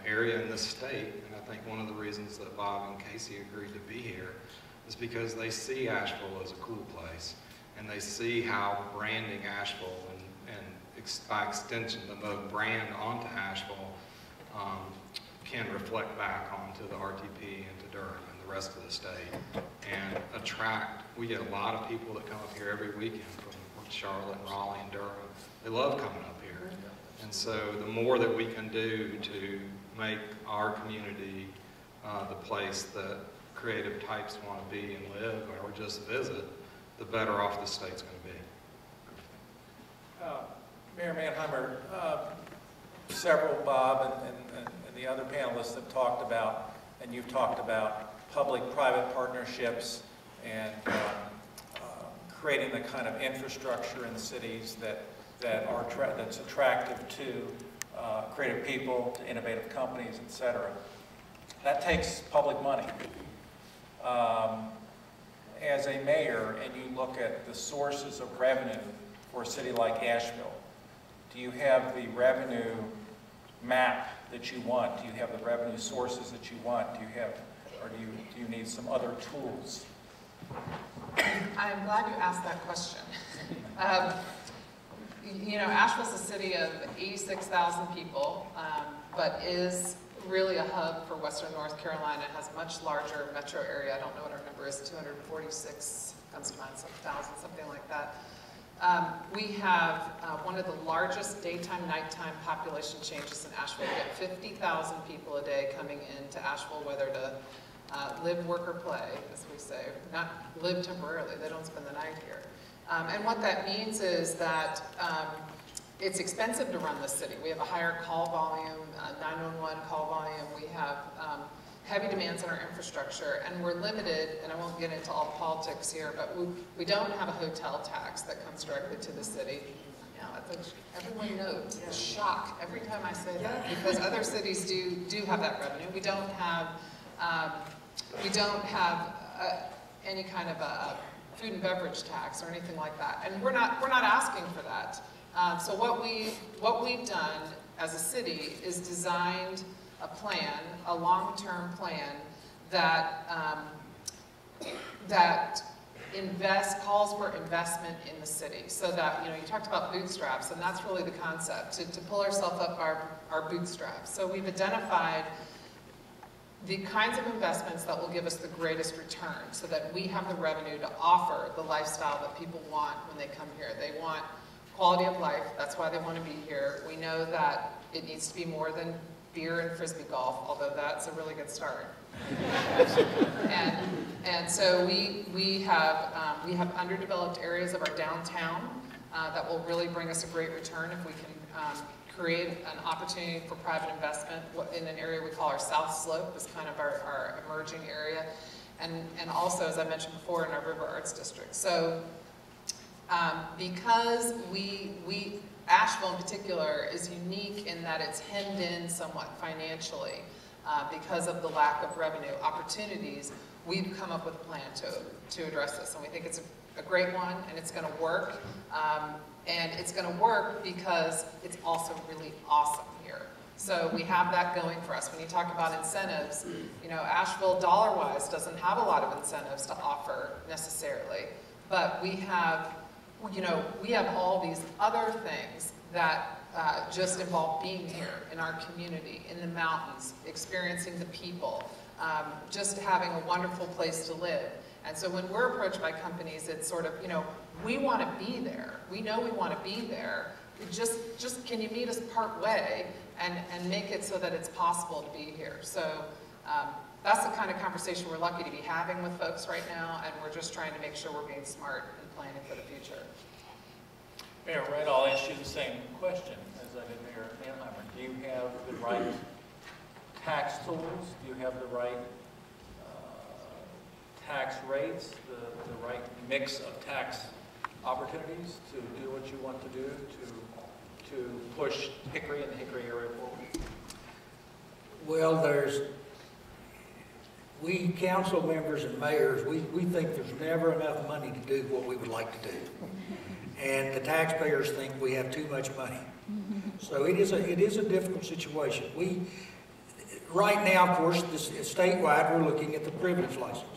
area in this state. And I think one of the reasons that Bob and Casey agreed to be here is because they see Asheville as a cool place. And they see how branding Asheville and by extension the Moog brand onto Asheville can reflect back onto the RTP and to Durham and the rest of the state and attract. We get a lot of people that come up here every weekend from Charlotte and Raleigh and Durham. They love coming up here. And so the more that we can do to make our community the place that creative types want to be and live or just visit, the better off the state's going to be. Mayor Mannheimer, several, Bob and the other panelists have talked about, and you've talked about, public-private partnerships and creating the kind of infrastructure in cities that's attractive to creative people, to innovative companies, etc. That takes public money. As a mayor, and you look at the sources of revenue for a city like Asheville, do you have the revenue map that you want? Do you have the revenue sources that you want? Do you have, or do you need some other tools? I'm glad you asked that question. you know, Asheville's a city of 86,000 people, but is really a hub for Western North Carolina. It has a much larger metro area. I don't know what our number is, 246, comes to mind, some thousand, something like that. We have one of the largest daytime, nighttime population changes in Asheville. We get 50,000 people a day coming into Asheville, whether to live, work, or play, as we say. Not live temporarily, they don't spend the night here. And what that means is that it's expensive to run the city. We have a higher call volume, 911 call volume. We have heavy demands on our infrastructure, and we're limited, and I won't get into all the politics here, but we don't have a hotel tax that comes directly to the city. Everyone knows the shock every time I say that, because other cities do have that revenue. We don't have any kind of a food and beverage tax or anything like that, and we're not asking for that. So what we've done as a city is designed a plan, a long-term plan that calls for investment in the city. So that, you know, you talked about bootstraps, and that's really the concept, to pull ourselves up our bootstraps. So we've identified the kinds of investments that will give us the greatest return, so that we have the revenue to offer the lifestyle that people want when they come here. They want quality of life, that's why they want to be here. We know that it needs to be more than beer and frisbee golf, although that's a really good start. and so we have underdeveloped areas of our downtown that will really bring us a great return if we can create an opportunity for private investment in an area we call our South Slope, is kind of our emerging area, and also, as I mentioned before, in our River Arts District. So because Asheville in particular is unique in that it's hemmed in somewhat financially because of the lack of revenue opportunities, we've come up with a plan to address this, and we think it's a great one, and it's going to work. And it's going to work because it's also really awesome here. So we have that going for us. When you talk about incentives, you know, Asheville dollar-wise doesn't have a lot of incentives to offer necessarily, but we have, you know, we have all these other things that just involve being here in our community, in the mountains, experiencing the people, just having a wonderful place to live. And so when we're approached by companies, it's sort of, you know, we want to be there. We know we want to be there. Just can you meet us part way and make it so that it's possible to be here? So that's the kind of conversation we're lucky to be having with folks right now, and we're just trying to make sure we're being smart and planning for the future. Mayor Wright, I'll ask you the same question as I did Mayor Mannheimer. Do you have the right tax tools? Do you have the right tax rates, the right mix of tax opportunities to do what you want to do to push Hickory and the Hickory area forward? Well, we council members and mayors, we think there's never enough money to do what we would like to do. And the taxpayers think we have too much money. So it is a difficult situation. Right now, of course, statewide, we're looking at the privilege license.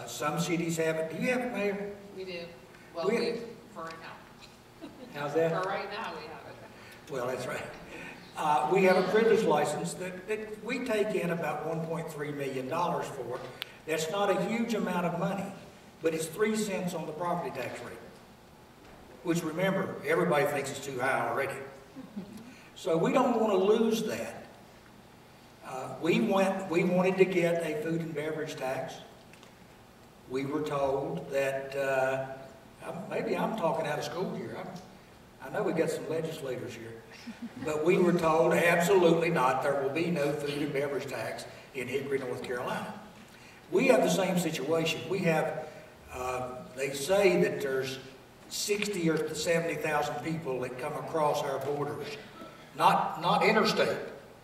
Some cities have it. Do you have it, Mayor? We do. Well, for right now. How's that? For right now, we have it. Well, that's right. We have a privilege license that we take in about $1.3 million for. That's not a huge amount of money, but it's 3 cents on the property tax rate, which, remember, everybody thinks it's too high already. So we don't want to lose that. We wanted to get a food and beverage tax. We were told that, maybe I'm talking out of school here. I know we got some legislators here. But we were told absolutely not, there will be no food and beverage tax in Hickory, North Carolina. We have the same situation. We have, they say that there's 60 or 70,000 people that come across our borders, not interstate,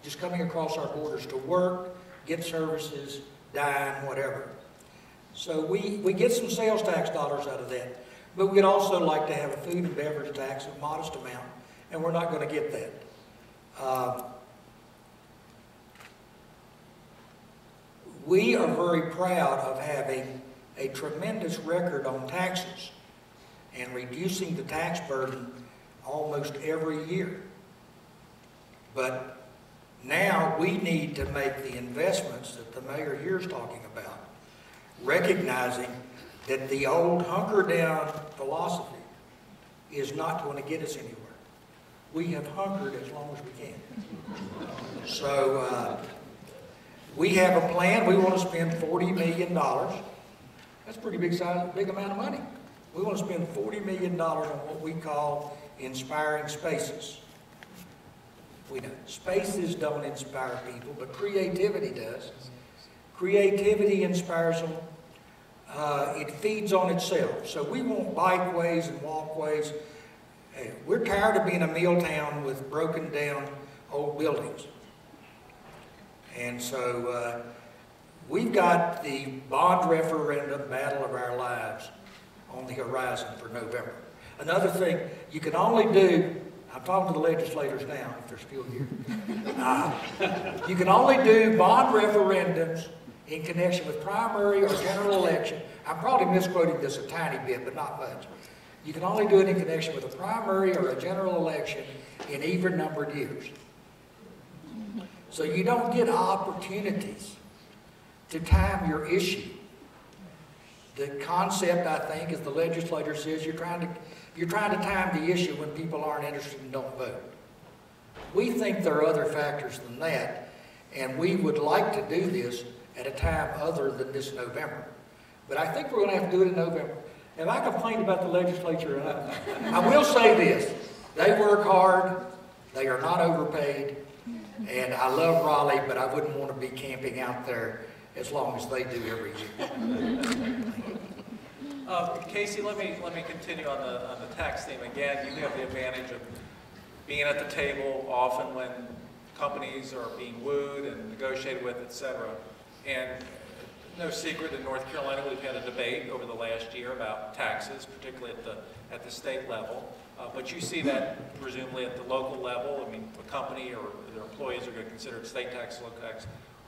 just coming across our borders to work, get services, dine, whatever. So we get some sales tax dollars out of that, but we'd also like to have a food and beverage tax, a modest amount, and we're not going to get that. We are very proud of having a tremendous record on taxes and reducing the tax burden almost every year. But now we need to make the investments that the mayor here is talking about, recognizing that the old hunker down philosophy is not going to get us anywhere. We have hunkered as long as we can. So we have a plan. We want to spend $40 million. That's a pretty big amount of money. We want to spend $40 million on what we call inspiring spaces. We know spaces don't inspire people, but creativity does. Creativity inspires them. It feeds on itself. So we want bikeways and walkways. We're tired of being a meal town with broken down old buildings. And so we've got the bond referendum battle of our lives on the horizon for November. Another thing, you can only do, I'm talking to the legislators now, if they're still here. You can only do bond referendums in connection with primary or general election. I'm probably misquoting this a tiny bit, but not much. You can only do it in connection with a primary or a general election in even-numbered years. So you don't get opportunities to time your issue. The concept, I think, as the legislator says, you're trying to time the issue when people aren't interested and don't vote. We think there are other factors than that, and we would like to do this at a time other than this November. But I think we're going to have to do it in November. Have I complained about the legislature enough? I will say this. They work hard. They are not overpaid. And I love Raleigh, but I wouldn't want to be camping out there as long as they do every year. Casey, let me continue on the tax theme. Again, you have the advantage of being at the table often when companies are being wooed and negotiated with, etc. And no secret, in North Carolina, we've had a debate over the last year about taxes, particularly at the state level. But you see that presumably at the local level. I mean, the company or their employees are going to consider it state tax, local tax.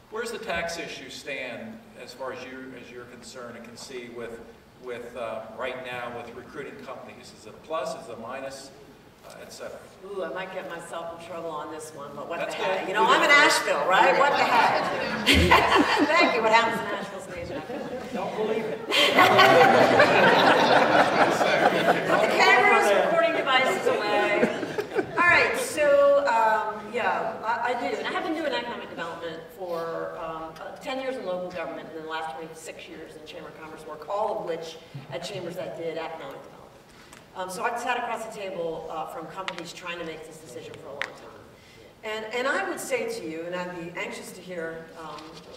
Where's the tax issue stand as far as you're concerned and can see with right now with recruiting companies? Is it a plus? Is it a minus? Etc. Ooh, I might get myself in trouble on this one, but what That's the heck? good. You know, I'm in Asheville, right? What the heck? Thank you. What happens in Asheville stays in Asheville. Don't believe it. Put the cameras, recording devices away. All right, so yeah, I do. And I have been doing economic development for 10 years in local government and then the last 26 years in Chamber of Commerce work, all of which at chambers that did economic development. So I sat across the table from companies trying to make this decision for a long time. And I would say to you, and I'd be anxious to hear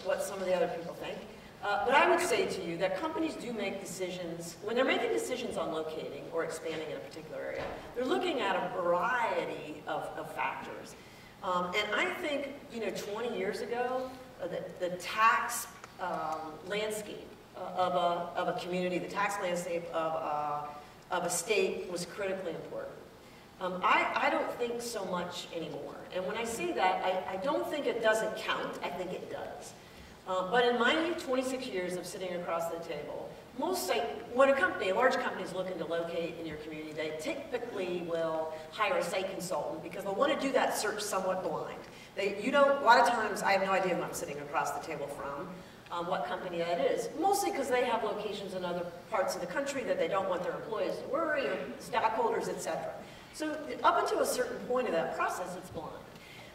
what some of the other people think, but I would say to you that companies do make decisions, when they're making decisions on locating or expanding in a particular area, they're looking at a variety of factors. And I think, 20 years ago, the tax landscape of a community, the tax landscape of a state was critically important. I don't think so much anymore. And when I say that, I don't think it doesn't count. I think it does. But in my 26 years of sitting across the table, when a large company is looking to locate in your community, they typically will hire a site consultant because they'll want to do that search somewhat blind. A lot of times I have no idea who I'm sitting across the table from. What company that is, mostly because they have locations in other parts of the country that they don't want their employees to worry, or stockholders, etc. So up until a certain point of that process, it's blind.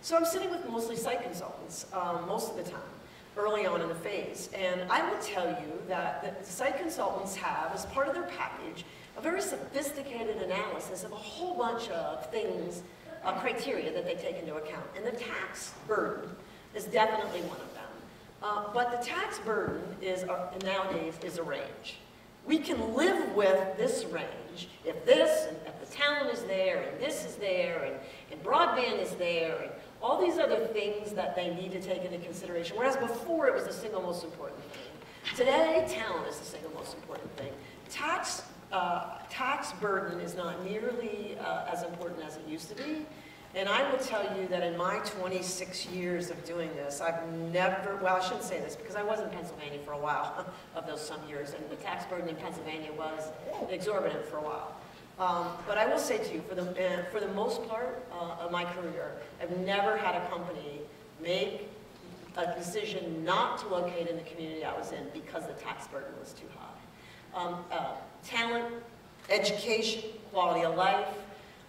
So I'm sitting with mostly site consultants most of the time, early on in the phase. And I will tell you that the site consultants have, as part of their package, a very sophisticated analysis of a whole bunch of things, criteria that they take into account. And the tax burden is definitely one of them. But the tax burden nowadays is a range. We can live with this range if the town is there, and this is there, and broadband is there, and all these other things that they need to take into consideration. Whereas before it was the single most important thing. Today, talent is the single most important thing. Tax burden is not nearly as important as it used to be. And I will tell you that in my 26 years of doing this, I've never, well, I shouldn't say this because I was in Pennsylvania for a while of those some years, and the tax burden in Pennsylvania was exorbitant for a while. But I will say to you, for the most part of my career, I've never had a company make a decision not to locate in the community I was in because the tax burden was too high. Talent, education, quality of life,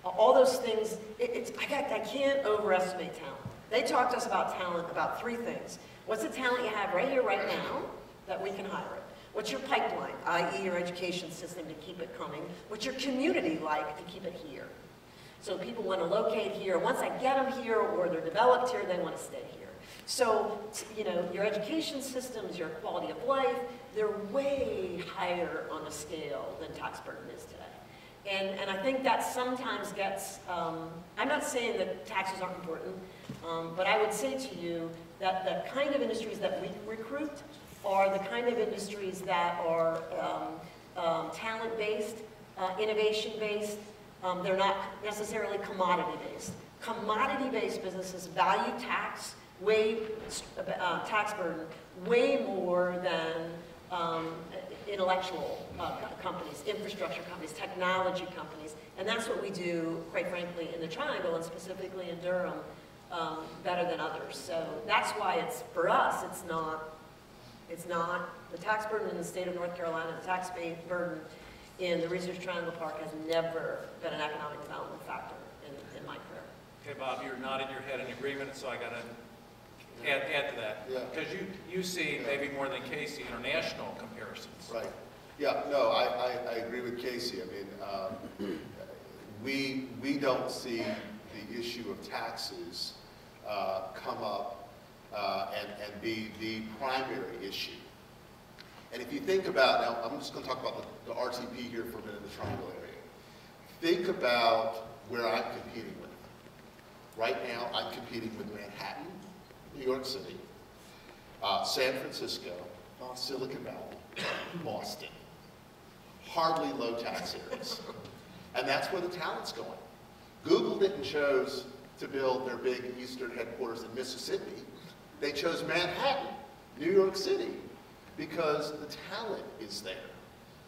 all those things, I can't overestimate talent. They talk to us about talent about 3 things. What's the talent you have right here, right now, that we can hire it? What's your pipeline, i.e. your education system to keep it coming? What's your community like to keep it here? So people want to locate here. Once I get them here or they're developed here, they want to stay here. So, you know, your education systems, your quality of life, they're way higher on the scale than tax burden is today. And I think that sometimes gets, I'm not saying that taxes aren't important, but I would say to you that the kind of industries that we recruit are the kind of industries that are talent-based, innovation-based. They're not necessarily commodity-based. Commodity-based businesses value tax burden way more than intellectual companies, infrastructure companies, technology companies, and that's what we do, quite frankly, in the Triangle and specifically in Durham, better than others. So that's why it's, for us, it's not the tax burden in the state of North Carolina, the tax burden in the Research Triangle Park has never been an economic development factor in my career. Okay, Bob, you're nodding your head in agreement, so I got to add to that. Yeah. Because you see maybe more than Casey international comparisons. Right. Yeah, no, I agree with Casey. I mean, we don't see the issue of taxes come up and be the primary issue. And if you think about, now I'm just going to talk about the RTP here for a minute in the Triangle area. Think about where I'm competing with. Right now, I'm competing with Manhattan, New York City, San Francisco, Silicon Valley, Boston. Hardly low tax areas. And that's where the talent's going. Google didn't choose to build their big eastern headquarters in Mississippi. They chose Manhattan, New York City, because the talent is there.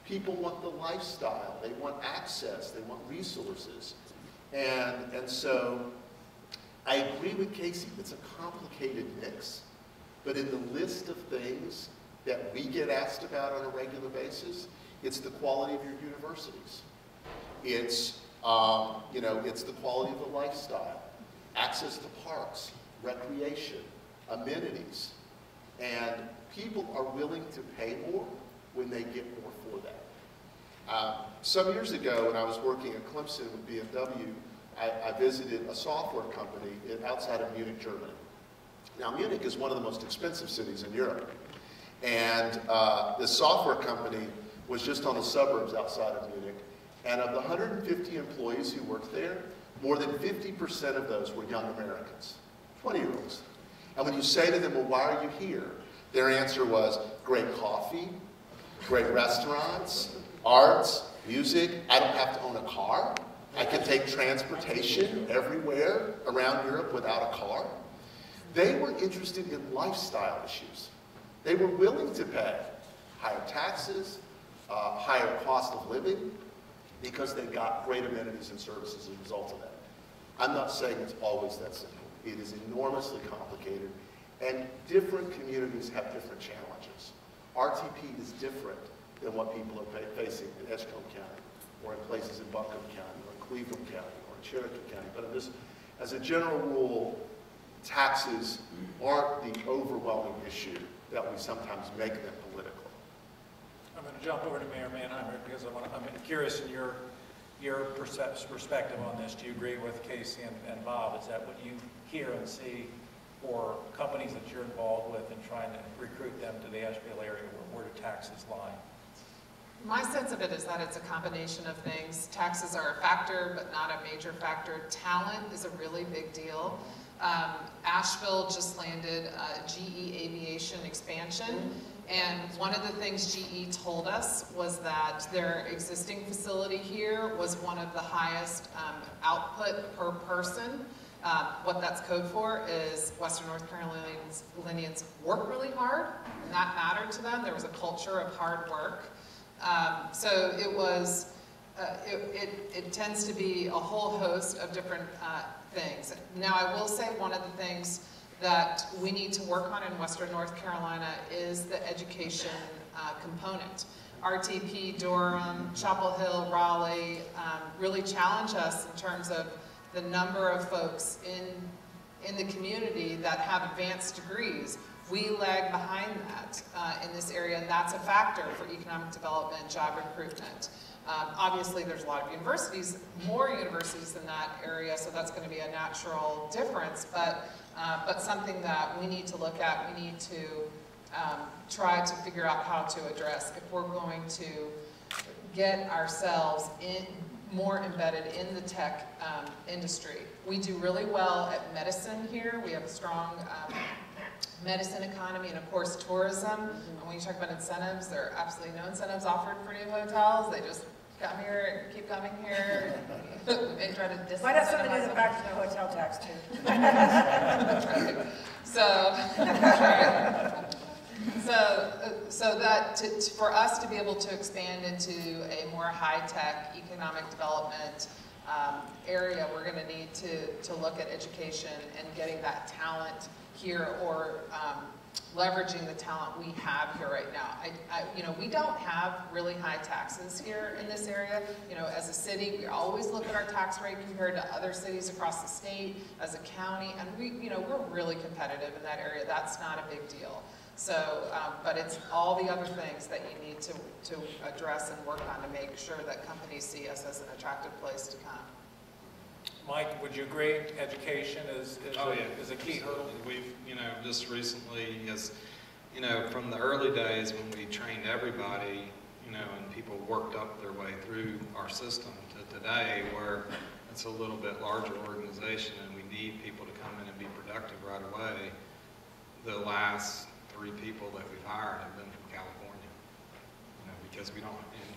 People want the lifestyle, they want access, they want resources. And so I agree with Casey, it's a complicated mix, but in the list of things that we get asked about on a regular basis, it's the quality of your universities. It's, it's the quality of the lifestyle, access to parks, recreation, amenities, and people are willing to pay more when they get more for that. Some years ago, when I was working at Clemson with BMW, I visited a software company outside of Munich, Germany. Now, Munich is one of the most expensive cities in Europe, and this software company was just on the suburbs outside of Munich, and of the 150 employees who worked there, more than 50% of those were young Americans, 20-year-olds. And when you say to them, well, why are you here? Their answer was, great coffee, great restaurants, arts, music. I don't have to own a car. I can take transportation everywhere around Europe without a car. They were interested in lifestyle issues. They were willing to pay higher taxes, higher cost of living, because they got great amenities and services as a result of that. I'm not saying it's always that simple. It is enormously complicated, and different communities have different challenges. RTP is different than what people are facing in Edgecombe County, or in places in Buncombe County, or in Cleveland County, or in Cherokee County. But as a general rule, taxes aren't the overwhelming issue that we sometimes make them politically. I'm going to jump over to Mayor Mannheimer because I'm curious in your perspective on this. Do you agree with Casey and Bob? Is that what you hear and see for companies that you're involved with in trying to recruit them to the Asheville area? Where do taxes lie? My sense of it is that it's a combination of things. Taxes are a factor, but not a major factor. Talent is a really big deal. Asheville just landed a GE aviation expansion, and one of the things GE told us was that their existing facility here was one of the highest output per person. What that's code for is Western North Carolinians work really hard, and that mattered to them. There was a culture of hard work. So it was it tends to be a whole host of different things. Now, I will say one of the things that we need to work on in Western North Carolina is the education component. RTP, Durham, Chapel Hill, Raleigh really challenge us in terms of the number of folks in the community that have advanced degrees. We lag behind that in this area, and that's a factor for economic development, job recruitment. Obviously, there's a lot of universities, more universities in that area, so that's going to be a natural difference, but something that we need to look at, we need to try to figure out how to address if we're going to get ourselves more embedded in the tech industry. We do really well at medicine here. We have a strong medicine economy and, of course, tourism. And when you talk about incentives, there are absolutely no incentives offered for new hotels. They just come here and keep coming here and try to disincentivize. Might have something to do with the fact there's no hotel tax, too. That's right. So, that's right. So that for us to be able to expand into a more high-tech economic development area, we're going to need to look at education and getting that talent here, or leveraging the talent we have here right now. You know, we don't have really high taxes here in this area. You know, as a city, we always look at our tax rate compared to other cities across the state, as a county, and we're really competitive in that area. That's not a big deal. So, but it's all the other things that you need to address and work on to make sure that companies see us as an attractive place to come. Mike, would you agree education is a key hurdle? We've, just recently, from the early days when we trained everybody, and people worked up their way through our system, to today where it's a little bit larger organization and we need people to come in and be productive right away. The last 3 people that we've hired have been from California, because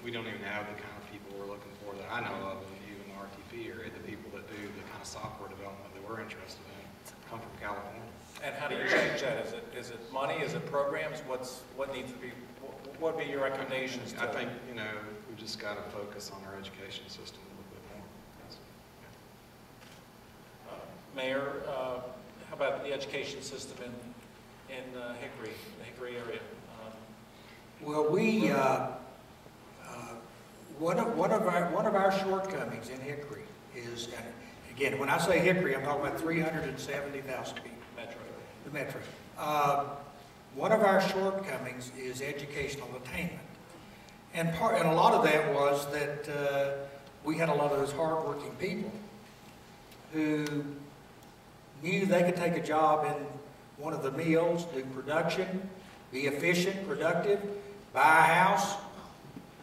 we don't even have the kind of people we're looking for that I know of in even the RTP area. The people that do the kind of software development that we're interested in come from California. And how do you change that? Is it money? Is it programs? What needs to be? What would be your recommendations? I think we just got to focus on our education system a little bit more. Mayor, how about the education system in Hickory, the Hickory area? Well, we one of our shortcomings in Hickory is, and again, when I say Hickory, I'm talking about 370,000 people. Metro. The metro. One of our shortcomings is educational attainment, and a lot of that was that we had a lot of those hardworking people who knew they could take a job in one of the mills, do production, be efficient, productive, buy a house,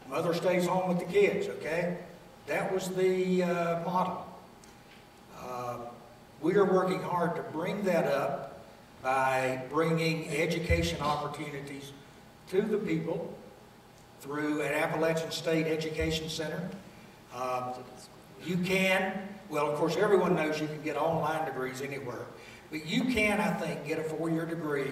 mother stays home with the kids, okay? That was the model. We are working hard to bring that up by bringing education opportunities to the people through an Appalachian State Education Center. You can, well, of course, everyone knows you can get online degrees anywhere, but you can, I think, get a 4-year degree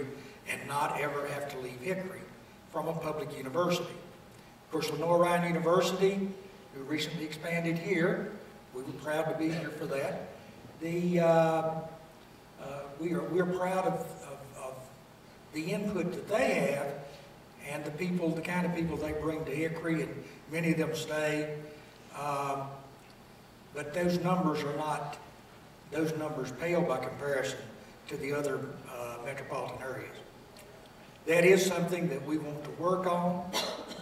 and not ever have to leave Hickory from a public university. Of course, Lenore University, who recently expanded here, we were proud to be here for that. We're proud of the input that they have and the kind of people they bring to Hickory, and many of them stay. But those numbers pale by comparison to the other metropolitan areas. That is something that we want to work on.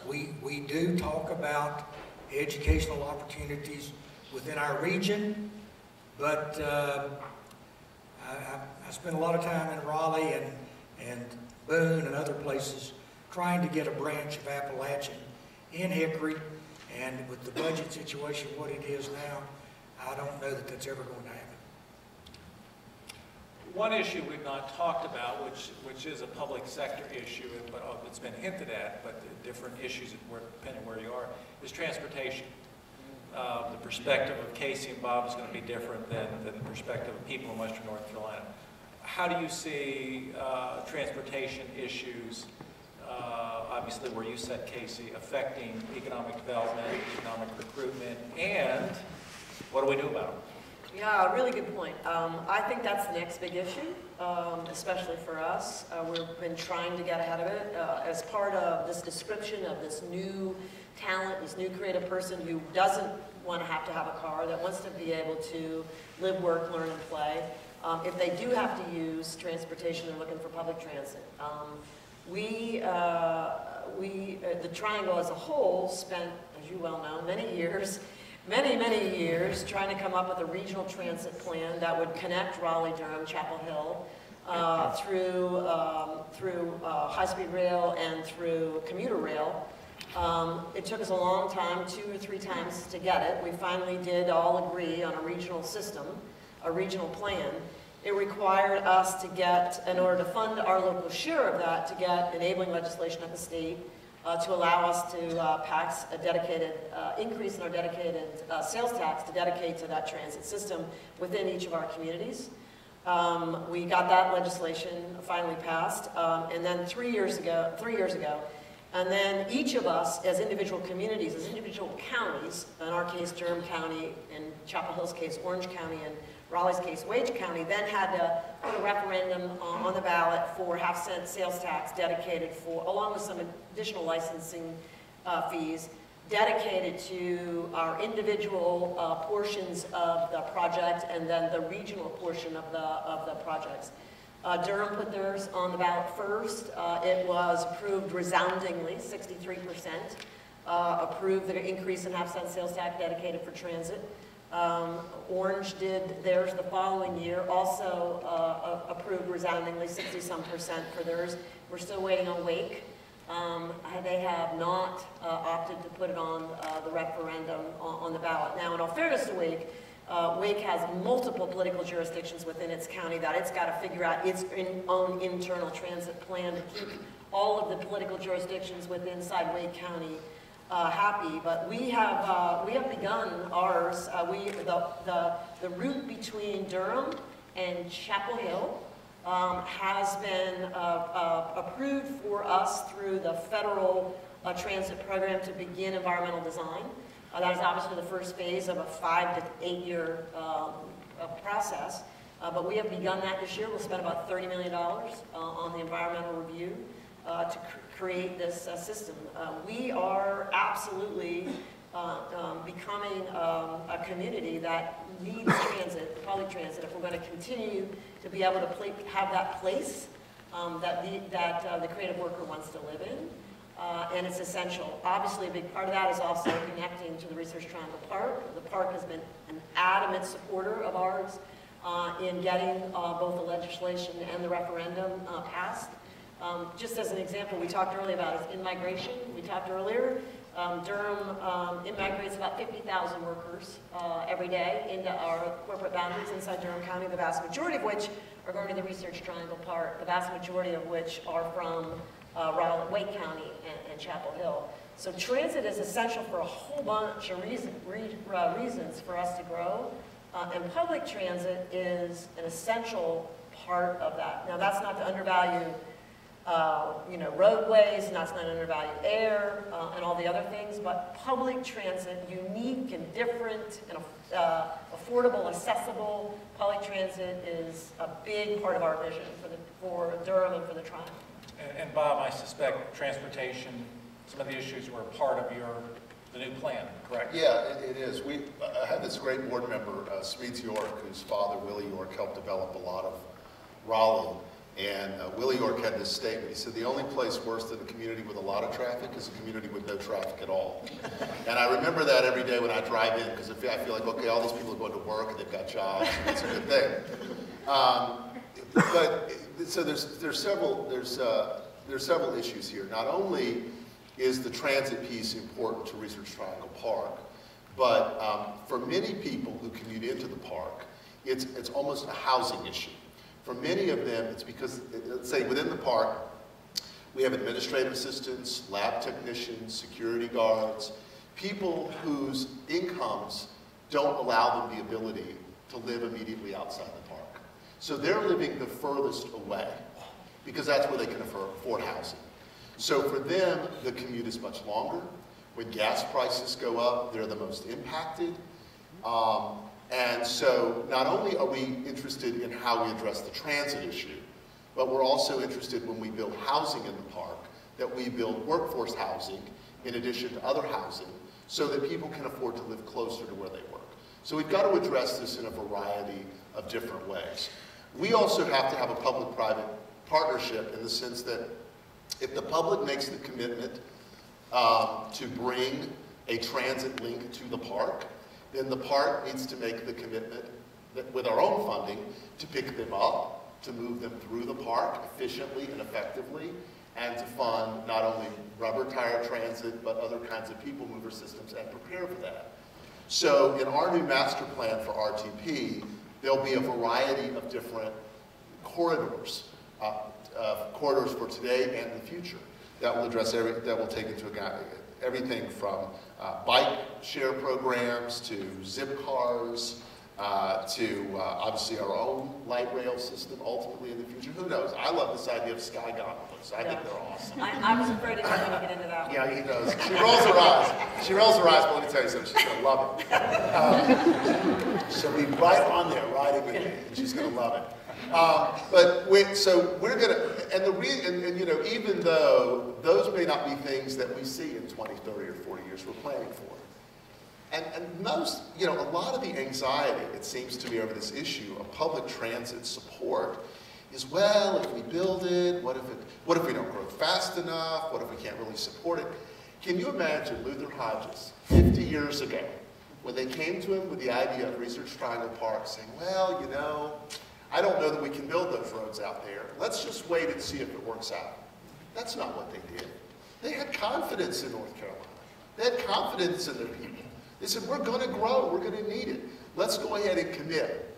We do talk about educational opportunities within our region, but I spend a lot of time in Raleigh and Boone and other places trying to get a branch of Appalachian in Hickory, and with the budget situation what it is now, I don't know that that's ever going to happen. One issue we've not talked about, which is a public sector issue, but it's been hinted at, but different issues depending where you are, is transportation. The perspective of Casey and Bob is going to be different than the perspective of people in Western North Carolina. How do you see transportation issues obviously where you said, Casey, affecting economic development, economic recruitment, and what do we do about them? Yeah, really good point. I think that's the next big issue, especially for us. We've been trying to get ahead of it as part of this description of this new talent, this new creative person who doesn't want to have a car, that wants to be able to live, work, learn, and play. If they do have to use transportation, they're looking for public transit. The Triangle as a whole spent, as you well know, many years trying to come up with a regional transit plan that would connect Raleigh, Durham, Chapel Hill through high-speed rail and through commuter rail. It took us a long time, 2 or 3 times to get it. We finally did all agree on a regional system, a regional plan. It required us to get, in order to fund our local share of that, to get enabling legislation at the state to allow us to pass a dedicated increase in our dedicated sales tax to dedicate to that transit system within each of our communities. We got that legislation finally passed, and then 3 years ago, and then each of us as individual communities, as individual counties, in our case Durham County, in Chapel Hill's case Orange County, and Raleigh's case Wage County, then had to put a referendum on the ballot for half-cent sales tax dedicated for, along with some additional licensing fees, dedicated to our individual portions of the project and then the regional portion of the projects. Durham put theirs on the ballot first. It was approved resoundingly, 63%. Approved the increase in half-cent sales tax dedicated for transit. Orange did theirs the following year, also approved resoundingly, 60-some% for theirs. We're still waiting on Wake. They have not opted to put it on the referendum on the ballot. Now, in all fairness to Wake, Wake has multiple political jurisdictions within its county that it's got to figure out its own internal transit plan to keep all of the political jurisdictions within inside Wake County happy. But we have begun ours. The route between Durham and Chapel Hill has been approved for us through the federal transit program to begin environmental design. That is obviously the first phase of a 5 to 8 year process, but we have begun that this year. We'll spend about $30 million on the environmental review to create this system. We are absolutely becoming a community that needs transit, public transit, if we're going to continue to be able to have that place that the creative worker wants to live in. And it's essential. Obviously, a big part of that is also connecting to the Research Triangle Park. The park has been an adamant supporter of ours in getting both the legislation and the referendum passed. Just as an example, we talked earlier about in-migration. We talked earlier. Durham immigrates about 50,000 workers every day into our corporate boundaries inside Durham County, the vast majority of which are going to the Research Triangle Park, the vast majority of which are from Raleigh, Wake County, and Chapel Hill. So transit is essential for a whole bunch of reasons for us to grow, and public transit is an essential part of that. Now, that's not to undervalue roadways, and that's not to undervalue air and all the other things, but public transit, unique and different and affordable, accessible public transit is a big part of our vision for Durham and for the Triangle. And Bob, I suspect transportation, some of the issues were part of the new plan, correct? Yeah, it is. I had this great board member, Smedes York, whose father, Willie York, helped develop a lot of Raleigh. And Willie York had this statement. He said, the only place worse than a community with a lot of traffic is a community with no traffic at all. And I remember that every day when I drive in, because I feel like, okay, all these people are going to work and they've got jobs, and it's a good thing. But so there's several issues here. Not only is the transit piece important to Research Triangle Park, but for many people who commute into the park, it's almost a housing issue. For many of them, it's because, let's say within the park, we have administrative assistants, lab technicians, security guards, people whose incomes don't allow them the ability to live immediately outside the park. So they're living the furthest away because that's where they can afford housing. So for them, the commute is much longer. When gas prices go up, they're the most impacted. And so not only are we interested in how we address the transit issue, but we're also interested when we build housing in the park, that we build workforce housing in addition to other housing, so that people can afford to live closer to where they work. So we've got to address this in a variety of different ways. We also have to have a public-private partnership in the sense that if the public makes the commitment to bring a transit link to the park, then the park needs to make the commitment that with our own funding to pick them up, to move them through the park efficiently and effectively, and to fund not only rubber tire transit, but other kinds of people mover systems and prepare for that. So in our new master plan for RTP, there'll be a variety of different corridors, corridors for today and the future that will address that will take into account everything from bike share programs to zip cars to obviously our own light rail system ultimately in the future. Who knows? I love this idea of sky gondolas. I think they're awesome. I was afraid he was going to get into that one. Yeah, he does. She rolls her eyes. She rolls her eyes, but let me tell you something. She's going to love it. She'll be right on there riding with me, and she's going to love it. So we're going to, and you know, even though those may not be things that we see in 20, 30, or 40 years, we're planning for. And most, you know, a lot of the anxiety, it seems to me, over this issue of public transit support is, well, if we build it, what if we don't grow fast enough? What if we can't really support it? Can you imagine Luther Hodges, 50 years ago, when they came to him with the idea of Research Triangle Park, saying, well, you know, I don't know that we can build those roads out there. Let's just wait and see if it works out. That's not what they did. They had confidence in North Carolina. They had confidence in their people. They said, we're going to grow, we're going to need it. Let's go ahead and commit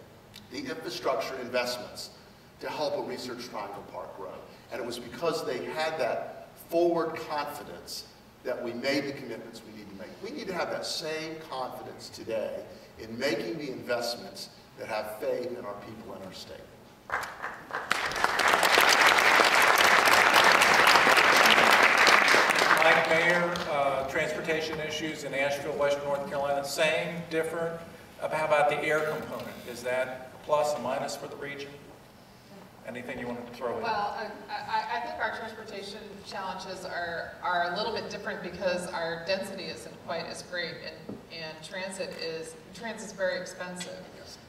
the infrastructure investments to help a Research Triangle Park grow. And it was because they had that forward confidence that we made the commitments we need to make. We need to have that same confidence today in making the investments that have faith in our people and our state. Like Mayor, transportation issues in Asheville, Western North Carolina, same, different? How about the air component? Is that a plus, a minus for the region? Anything you want to throw in? Well, I think our transportation challenges are a little bit different because our density isn't quite as great, and transit is very expensive.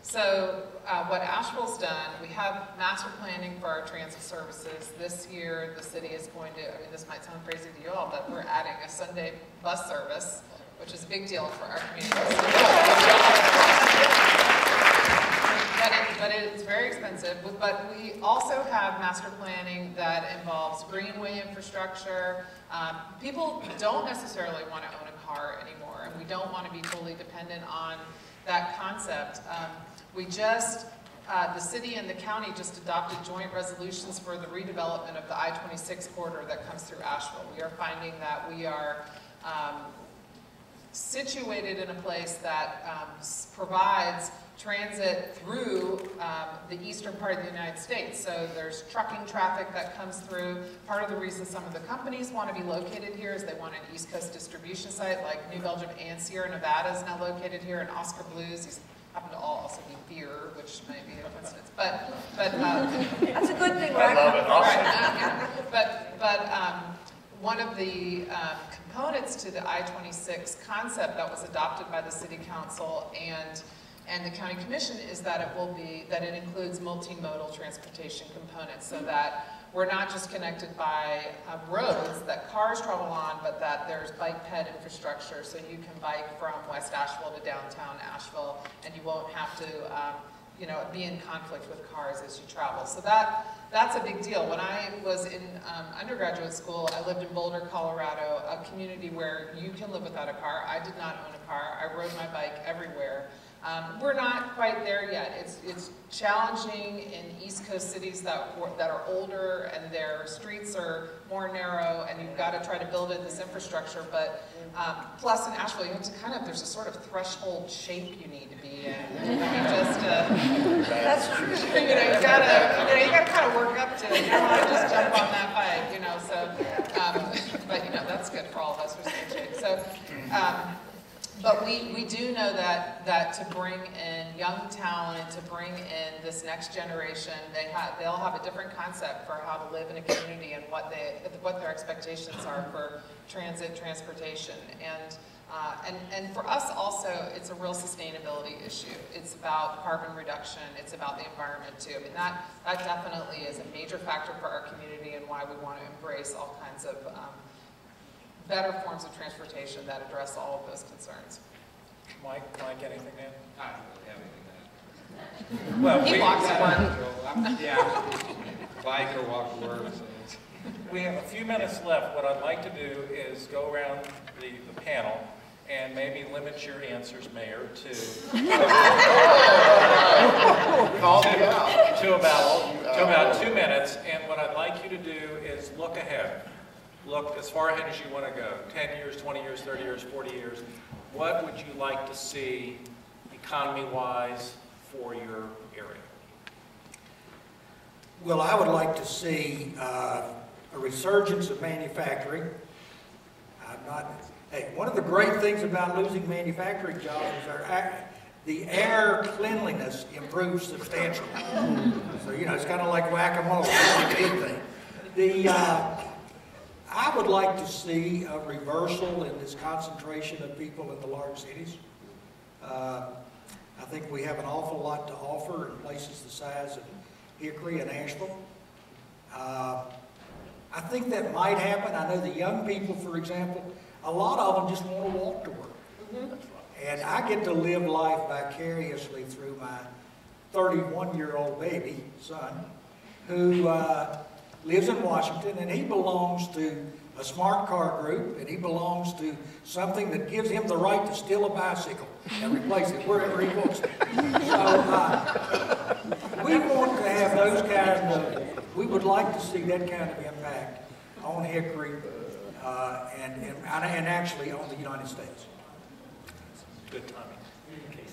So what Asheville's done, we have master planning for our transit services. This year, the city is going to, I mean, this might sound crazy to you all, but we're adding a Sunday bus service, which is a big deal for our community. But it's very expensive. But we also have master planning that involves greenway infrastructure. People don't necessarily want to own a car anymore, and we don't want to be totally dependent on that concept. The city and the county just adopted joint resolutions for the redevelopment of the I-26 corridor that comes through Asheville. We are finding that we are situated in a place that provides transit through the eastern part of the United States. So there's trucking traffic that comes through. Part of the reason some of the companies want to be located here is they want an East Coast distribution site, like New Belgium and Sierra Nevada is now located here, and Oscar Blues. These happen to all also be beer, which might be a coincidence. But That's a good thing, I right? love it. Awesome. Right, but one of the components to the I-26 concept that was adopted by the City Council and the County Commission is that it includes multimodal transportation components, so that we're not just connected by roads that cars travel on, but that there's bike ped infrastructure, so you can bike from West Asheville to downtown Asheville, and you won't have to be in conflict with cars as you travel. So that's a big deal. When I was in undergraduate school, I lived in Boulder, Colorado, a community where you can live without a car. I did not own a car. I rode my bike everywhere. We're not quite there yet. It's challenging in East Coast cities that are older and their streets are more narrow, and you've got to try to build in this infrastructure. But plus in Asheville, you have to there's a sort of threshold shape you need to be in. That's true. You gotta kind of work up to it. You don't want to just jump on that bike, So But we do know that to bring in young talent, to bring in this next generation, they'll have a different concept for how to live in a community and what their expectations are for transportation. And for us also, it's a real sustainability issue. It's about carbon reduction. It's about the environment too. I mean, that definitely is a major factor for our community and why we want to embrace all kinds of better forms of transportation that address all of those concerns. Mike, anything to add? I don't really have anything to add. Well, He walks to work. Yeah, bike or walk to work. So it's, we have a few minutes left. What I'd like to do is go around the panel and maybe limit your answers, Mayor, to about 2 minutes. And what I'd like you to do is look ahead. Look as far ahead as you want to go, 10 years, 20 years, 30 years, 40 years. What would you like to see economy-wise for your area? Well, I would like to see a resurgence of manufacturing. Hey, one of the great things about losing manufacturing jobs is the air cleanliness improves substantially. So, you know, it's kind of like whack-a-mole. It's a big thing. I would like to see a reversal in this concentration of people in the large cities. I think we have an awful lot to offer in places the size of Hickory and Asheville. I think that might happen. I know the young people, for example, a lot of them just want to walk to work. Mm-hmm. And I get to live life vicariously through my 31-year-old baby son who lives in Washington, and he belongs to a smart car group, and he belongs to something that gives him the right to steal a bicycle and replace it wherever he wants it. So we want to have those kinds of, we would like to see that kind of impact on Hickory and actually on the United States. Good timing.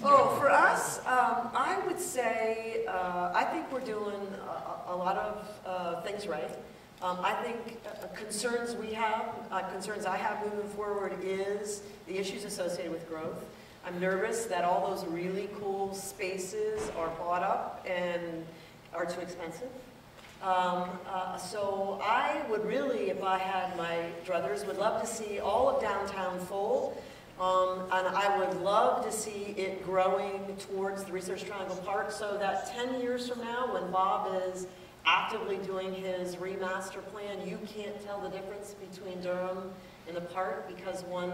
Oh, for us, I would say I think we're doing a lot of things right. I think concerns I have moving forward is the issues associated with growth. I'm nervous that all those really cool spaces are bought up and are too expensive. So I would really, if I had my druthers, would love to see all of downtown full. And I would love to see it growing towards the Research Triangle Park so that 10 years from now, when Bob is actively doing his remaster plan, you can't tell the difference between Durham and the park because one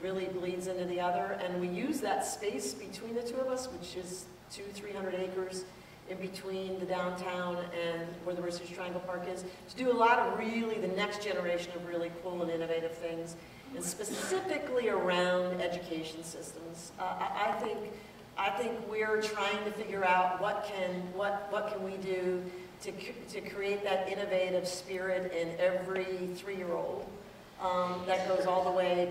really bleeds into the other. And we use that space between the two of us, which is 200-300 acres in between the downtown and where the Research Triangle Park is, to do a lot of really the next generation of really cool and innovative things. And specifically around education systems. I think we're trying to figure out what can we do to create that innovative spirit in every 3-year-old that goes all the way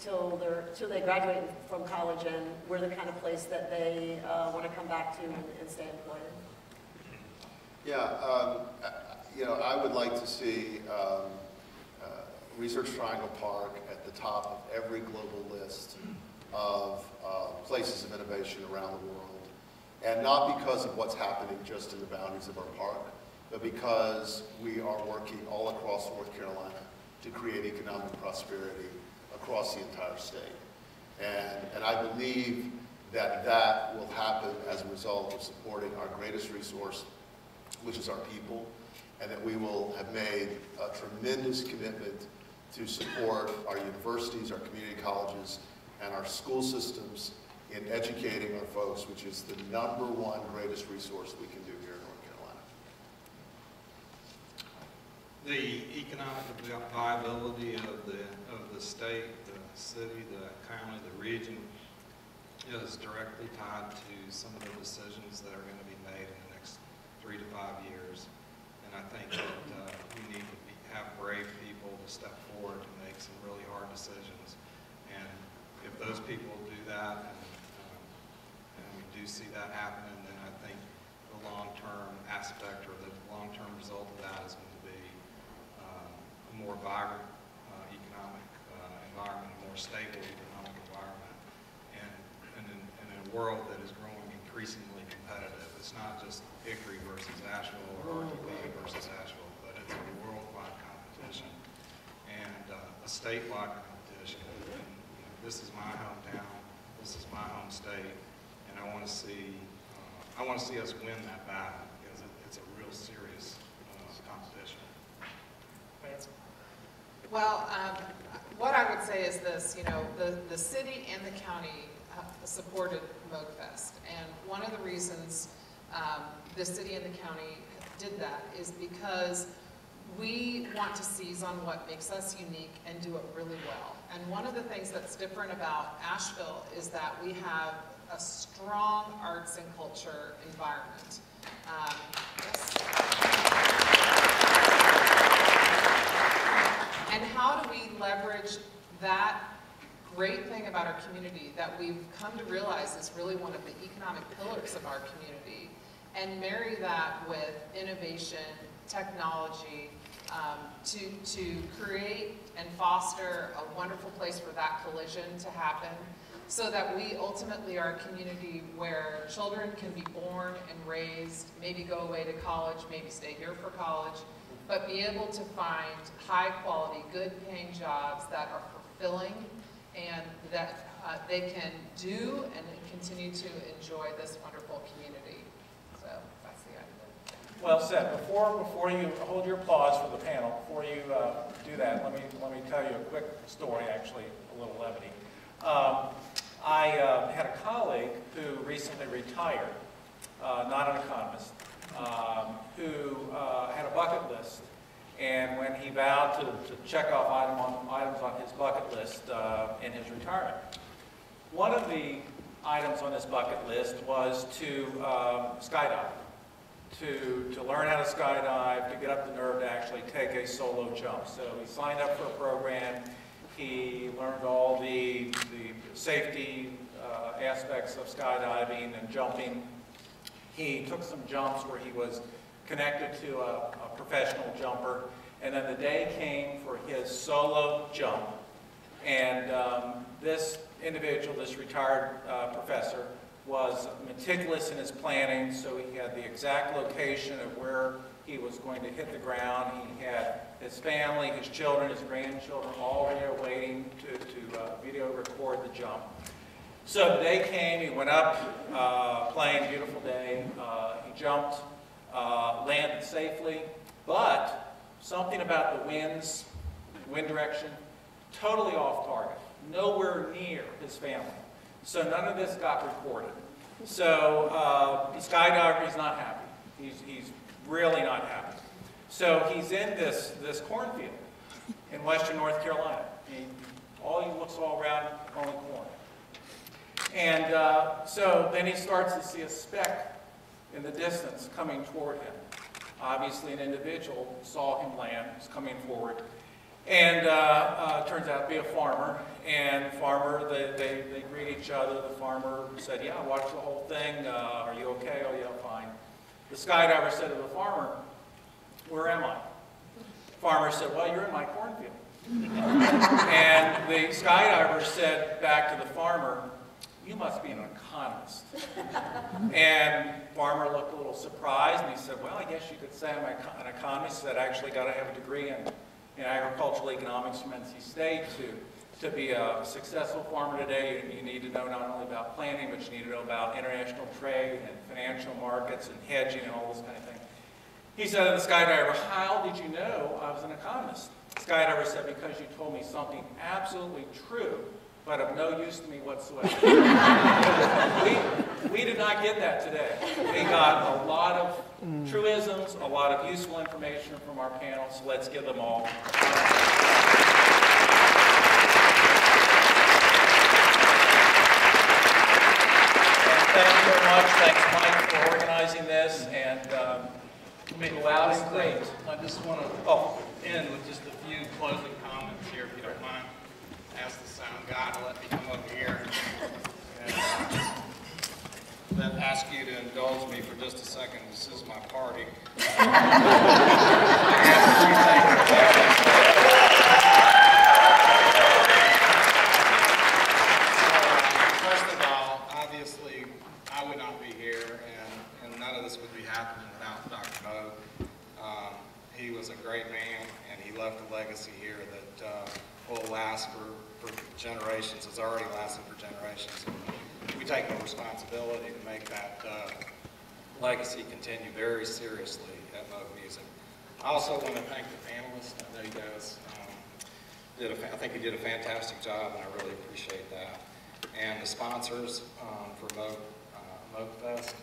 till they graduate from college, and we're the kind of place that they want to come back to and stay employed. Yeah, you know, I would like to see Research Triangle Park at the top of every global list of places of innovation around the world. And not because of what's happening just in the boundaries of our park, but because we are working all across North Carolina to create economic prosperity across the entire state. And I believe that that will happen as a result of supporting our greatest resource, which is our people, and that we will have made a tremendous commitment to support our universities, our community colleges, and our school systems in educating our folks, which is the #1 greatest resource we can do here in North Carolina. the economic viability of the state, the city, the county, the region is directly tied to some of the decisions that are going to be made in the next 3 to 5 years. And I think that we need to have brave people to step forward to make some really hard decisions. And if those people do that, and we do see that happening, then I think the long-term aspect or the long-term result of that is going to be a more vibrant economic environment, a more stable economic environment. world that is growing increasingly competitive. It's not just Hickory versus Asheville or RTP versus Asheville, but it's a worldwide competition and a statewide competition. And, this is my hometown, this is my home state, and I want to see us win that battle because it's a real serious competition. Well, what I would say is this, the city and the county supported Moogfest, and one of the reasons the city and the county did that is because we want to seize on what makes us unique and do it really well. And one of the things that's different about Asheville is that we have a strong arts and culture environment. Yes. And how do we leverage that great thing about our community that we've come to realize is really one of the economic pillars of our community, and marry that with innovation, technology, to create and foster a wonderful place for that collision to happen, so that we ultimately are a community where children can be born and raised, maybe go away to college, maybe stay here for college, but be able to find high quality, good paying jobs that are fulfilling and that they can do and continue to enjoy this wonderful community. So that's the idea. Well said. Before you hold your applause for the panel, before you do that, let me tell you a quick story, actually a little levity. I had a colleague who recently retired, not an economist, who had a bucket list, and when he vowed to check off items on his bucket list in his retirement, one of the items on his bucket list was to skydive, to learn how to skydive, to get up the nerve to actually take a solo jump. So he signed up for a program. He learned all the safety aspects of skydiving and jumping. He took some jumps where he was connected to a professional jumper, and then the day came for his solo jump, and this individual, this retired professor, was meticulous in his planning, so he had the exact location of where he was going to hit the ground. He had his family, his children, his grandchildren all there waiting to video record the jump. So the day came, he went up, plane, beautiful day, he jumped, landed safely, but something about the wind direction, totally off target, nowhere near his family. So none of this got recorded. So the skydiver is not happy. He's really not happy. So he's in this cornfield in western North Carolina. He looks all around, only corn. And so then he starts to see a speck in the distance coming toward him. Obviously an individual saw him land, was coming forward. And turns out to be a farmer. And farmer, they greet each other. The farmer said, "Yeah, I watched the whole thing. Are you okay?" "Oh, yeah, fine." The skydiver said to the farmer, "Where am I?" Farmer said, "Well, you're in my cornfield." And the skydiver said back to the farmer, "You must be an economist." And farmer looked a little surprised, and he said, "Well, I guess you could say I'm an economist. That I actually got to have a degree in agricultural economics from NC State to be a successful farmer today. You need to know not only about planning, but you need to know about international trade and financial markets and hedging and all this kind of thing." He said to the skydiver, "How did you know I was an economist?" The skydiver said, "Because you told me something absolutely true, but of no use to me whatsoever." we did not get that today. We got a lot of truisms, a lot of useful information from our panel, so let's give them all. Thank you very much. Thanks, Mike, for organizing this, and go out and great. I just want to end with just a few closing comments here, if you don't mind. Ask the sound guy to let me come over here and then ask you to indulge me for just a second. This is my party. First of all, obviously, happening without Dr. Moog. He was a great man, and he left a legacy here that will last for generations, has already lasted for generations. We take the responsibility to make that legacy continue very seriously at Moog Music. I also want to thank the panelists. I know you guys I think you did a fantastic job, and I really appreciate that. And the sponsors for Moogfest,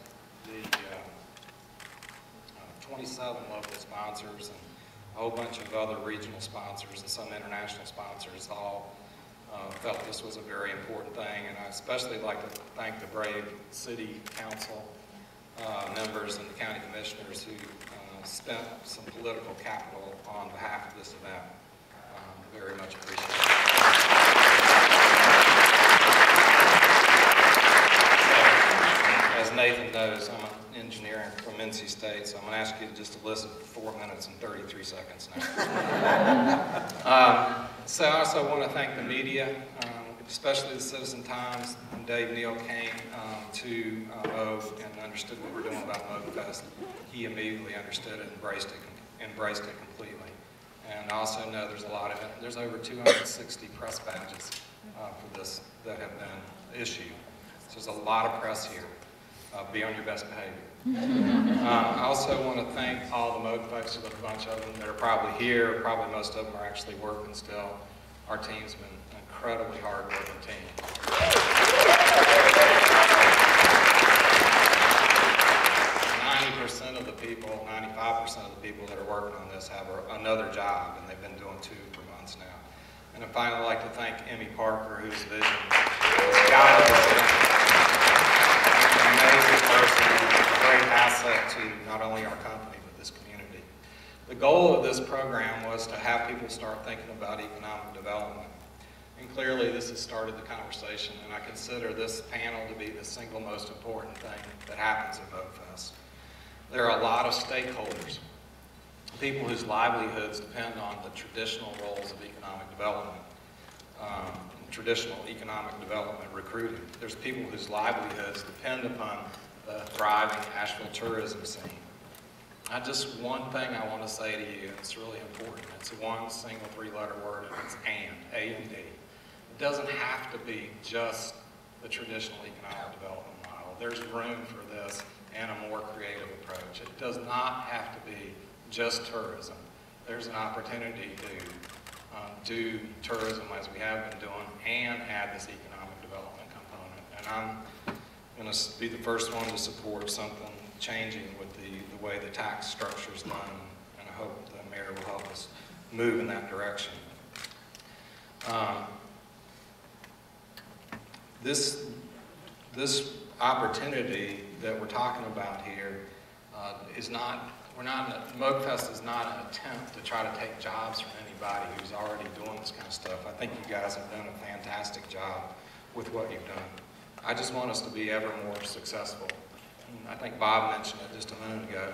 the 27 local sponsors, and a whole bunch of other regional sponsors and some international sponsors all felt this was a very important thing. And I especially like to thank the brave city council members and the county commissioners who spent some political capital on behalf of this event. Very much appreciated. So, as Nathan knows, I'm an engineer from NC State, so I'm going to ask you just to listen for 4 minutes and 33 seconds now. So I also want to thank the media, especially the Citizen Times. When Dave Neal came to Moog and understood what we're doing about Moogfest, he immediately understood it and embraced it completely. And I also know there's over 260 press badges for this that have been issued. So there's a lot of press here. Be on your best behavior. I also want to thank all the Moog folks, a bunch of them that are probably here. Probably most of them are actually working still. Our team's been an incredibly hard-working team. 90% of the people, 95% of the people that are working on this have another job, and they've been doing 2 for months now. And I'd finally like to thank Emmy Parker, whose vision has guided us. An amazing person, a great asset to not only our company, but this community. The goal of this program was to have people start thinking about economic development. And clearly this has started the conversation, and I consider this panel to be the single most important thing that happens at Moogfest. There are a lot of stakeholders, people whose livelihoods depend on the traditional roles of economic development, traditional economic development recruiting. There's people whose livelihoods depend upon the thriving Asheville tourism scene. One thing I want to say to you, it's really important. It's one single 3-letter word, and it's and, A-N-D. It doesn't have to be just the traditional economic development model. There's room for this and a more creative approach. It does not have to be just tourism. There's an opportunity to do tourism as we have been doing and add this economic development component. And I'm going to be the first one to support something changing with the way the tax structure is done, and I hope the mayor will help us move in that direction. This opportunity that we're talking about here Moogfest is not an attempt to try to take jobs from anybody who's already doing this kind of stuff. I think you guys have done a fantastic job with what you've done. I just want us to be ever more successful. I think Bob mentioned it just a minute ago.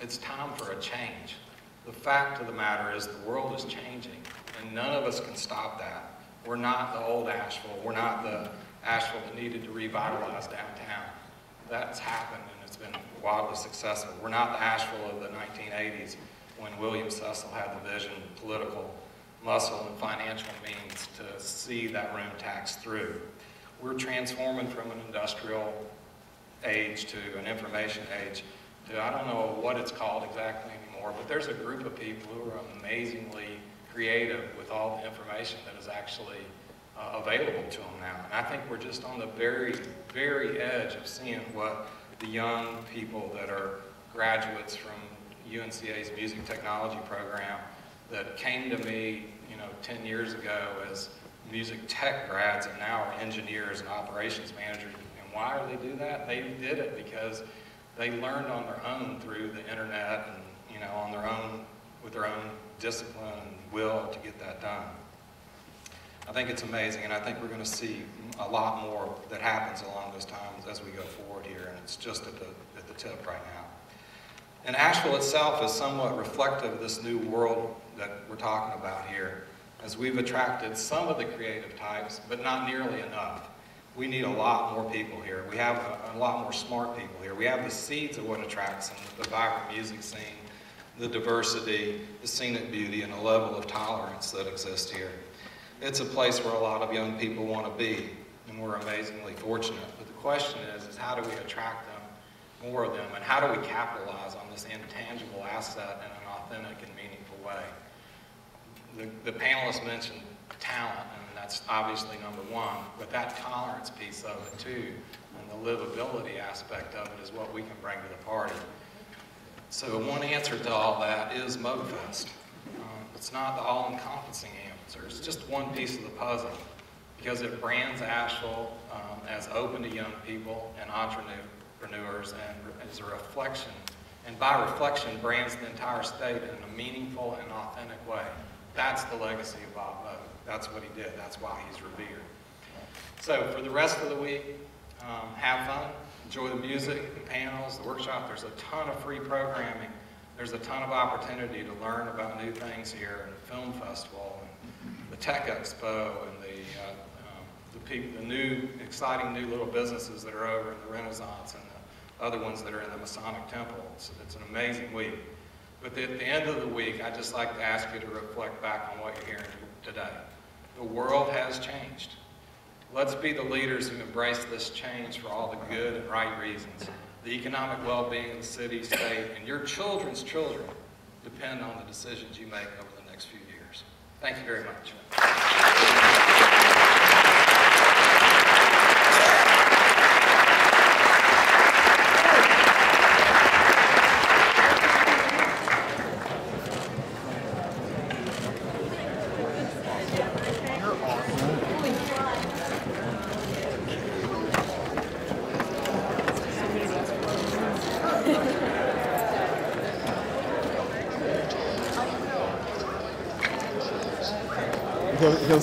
It's time for a change. The fact of the matter is the world is changing, and none of us can stop that. We're not the old Asheville. We're not the Asheville that needed to revitalize downtown. That's happened, and it's been wildly successful. We're not the Asheville of the 1980s when William Cecil had the vision, political muscle, and financial means to see that room tax through. We're transforming from an industrial age to an information age to, I don't know what it's called exactly anymore, but there's a group of people who are amazingly creative with all the information that is actually available to them now. And I think we're just on the very, very edge of seeing what the young people that are graduates from UNCA's music technology program that came to me, 10 years ago as music tech grads and now are engineers and operations managers. And why do they do that? They did it because they learned on their own through the internet and, on their own, with their own discipline and will to get that done. I think it's amazing, and I think we're going to see a lot more that happens along those times as we go forward here, and it's just at the tip right now. And Asheville itself is somewhat reflective of this new world that we're talking about here, as we've attracted some of the creative types, but not nearly enough. We need a lot more people here. We have a lot more smart people here. We have the seeds of what attracts them, the vibrant music scene, the diversity, the scenic beauty, and the level of tolerance that exists here. It's a place where a lot of young people want to be, and we're amazingly fortunate. But the question is how do we attract them, more of them, and how do we capitalize on this intangible asset in an authentic and meaningful way? The panelists mentioned talent, and that's obviously number one, but that tolerance piece of it too, and the livability aspect of it is what we can bring to the party. So one answer to all that is Moogfest. It's not the all-encompassing answer, it's just one piece of the puzzle, because it brands Asheville as open to young people and entrepreneurs, and is a reflection, and by reflection brands the entire state in a meaningful and authentic way. That's the legacy of Bob Moog. That's what he did. That's why he's revered. So for the rest of the week, have fun. Enjoy the music, the panels, the workshop. There's a ton of free programming. There's a ton of opportunity to learn about new things here, and the film festival, and the Tech Expo, and the new, exciting new little businesses that are over in the Renaissance, and the other ones that are in the Masonic Temple. It's an amazing week. But at the end of the week, I'd just like to ask you to reflect back on what you're hearing today. The world has changed. Let's be the leaders who embrace this change for all the good and right reasons. The economic well-being of the city, state, and your children's children depend on the decisions you make over the next few years. Thank you very much. He'll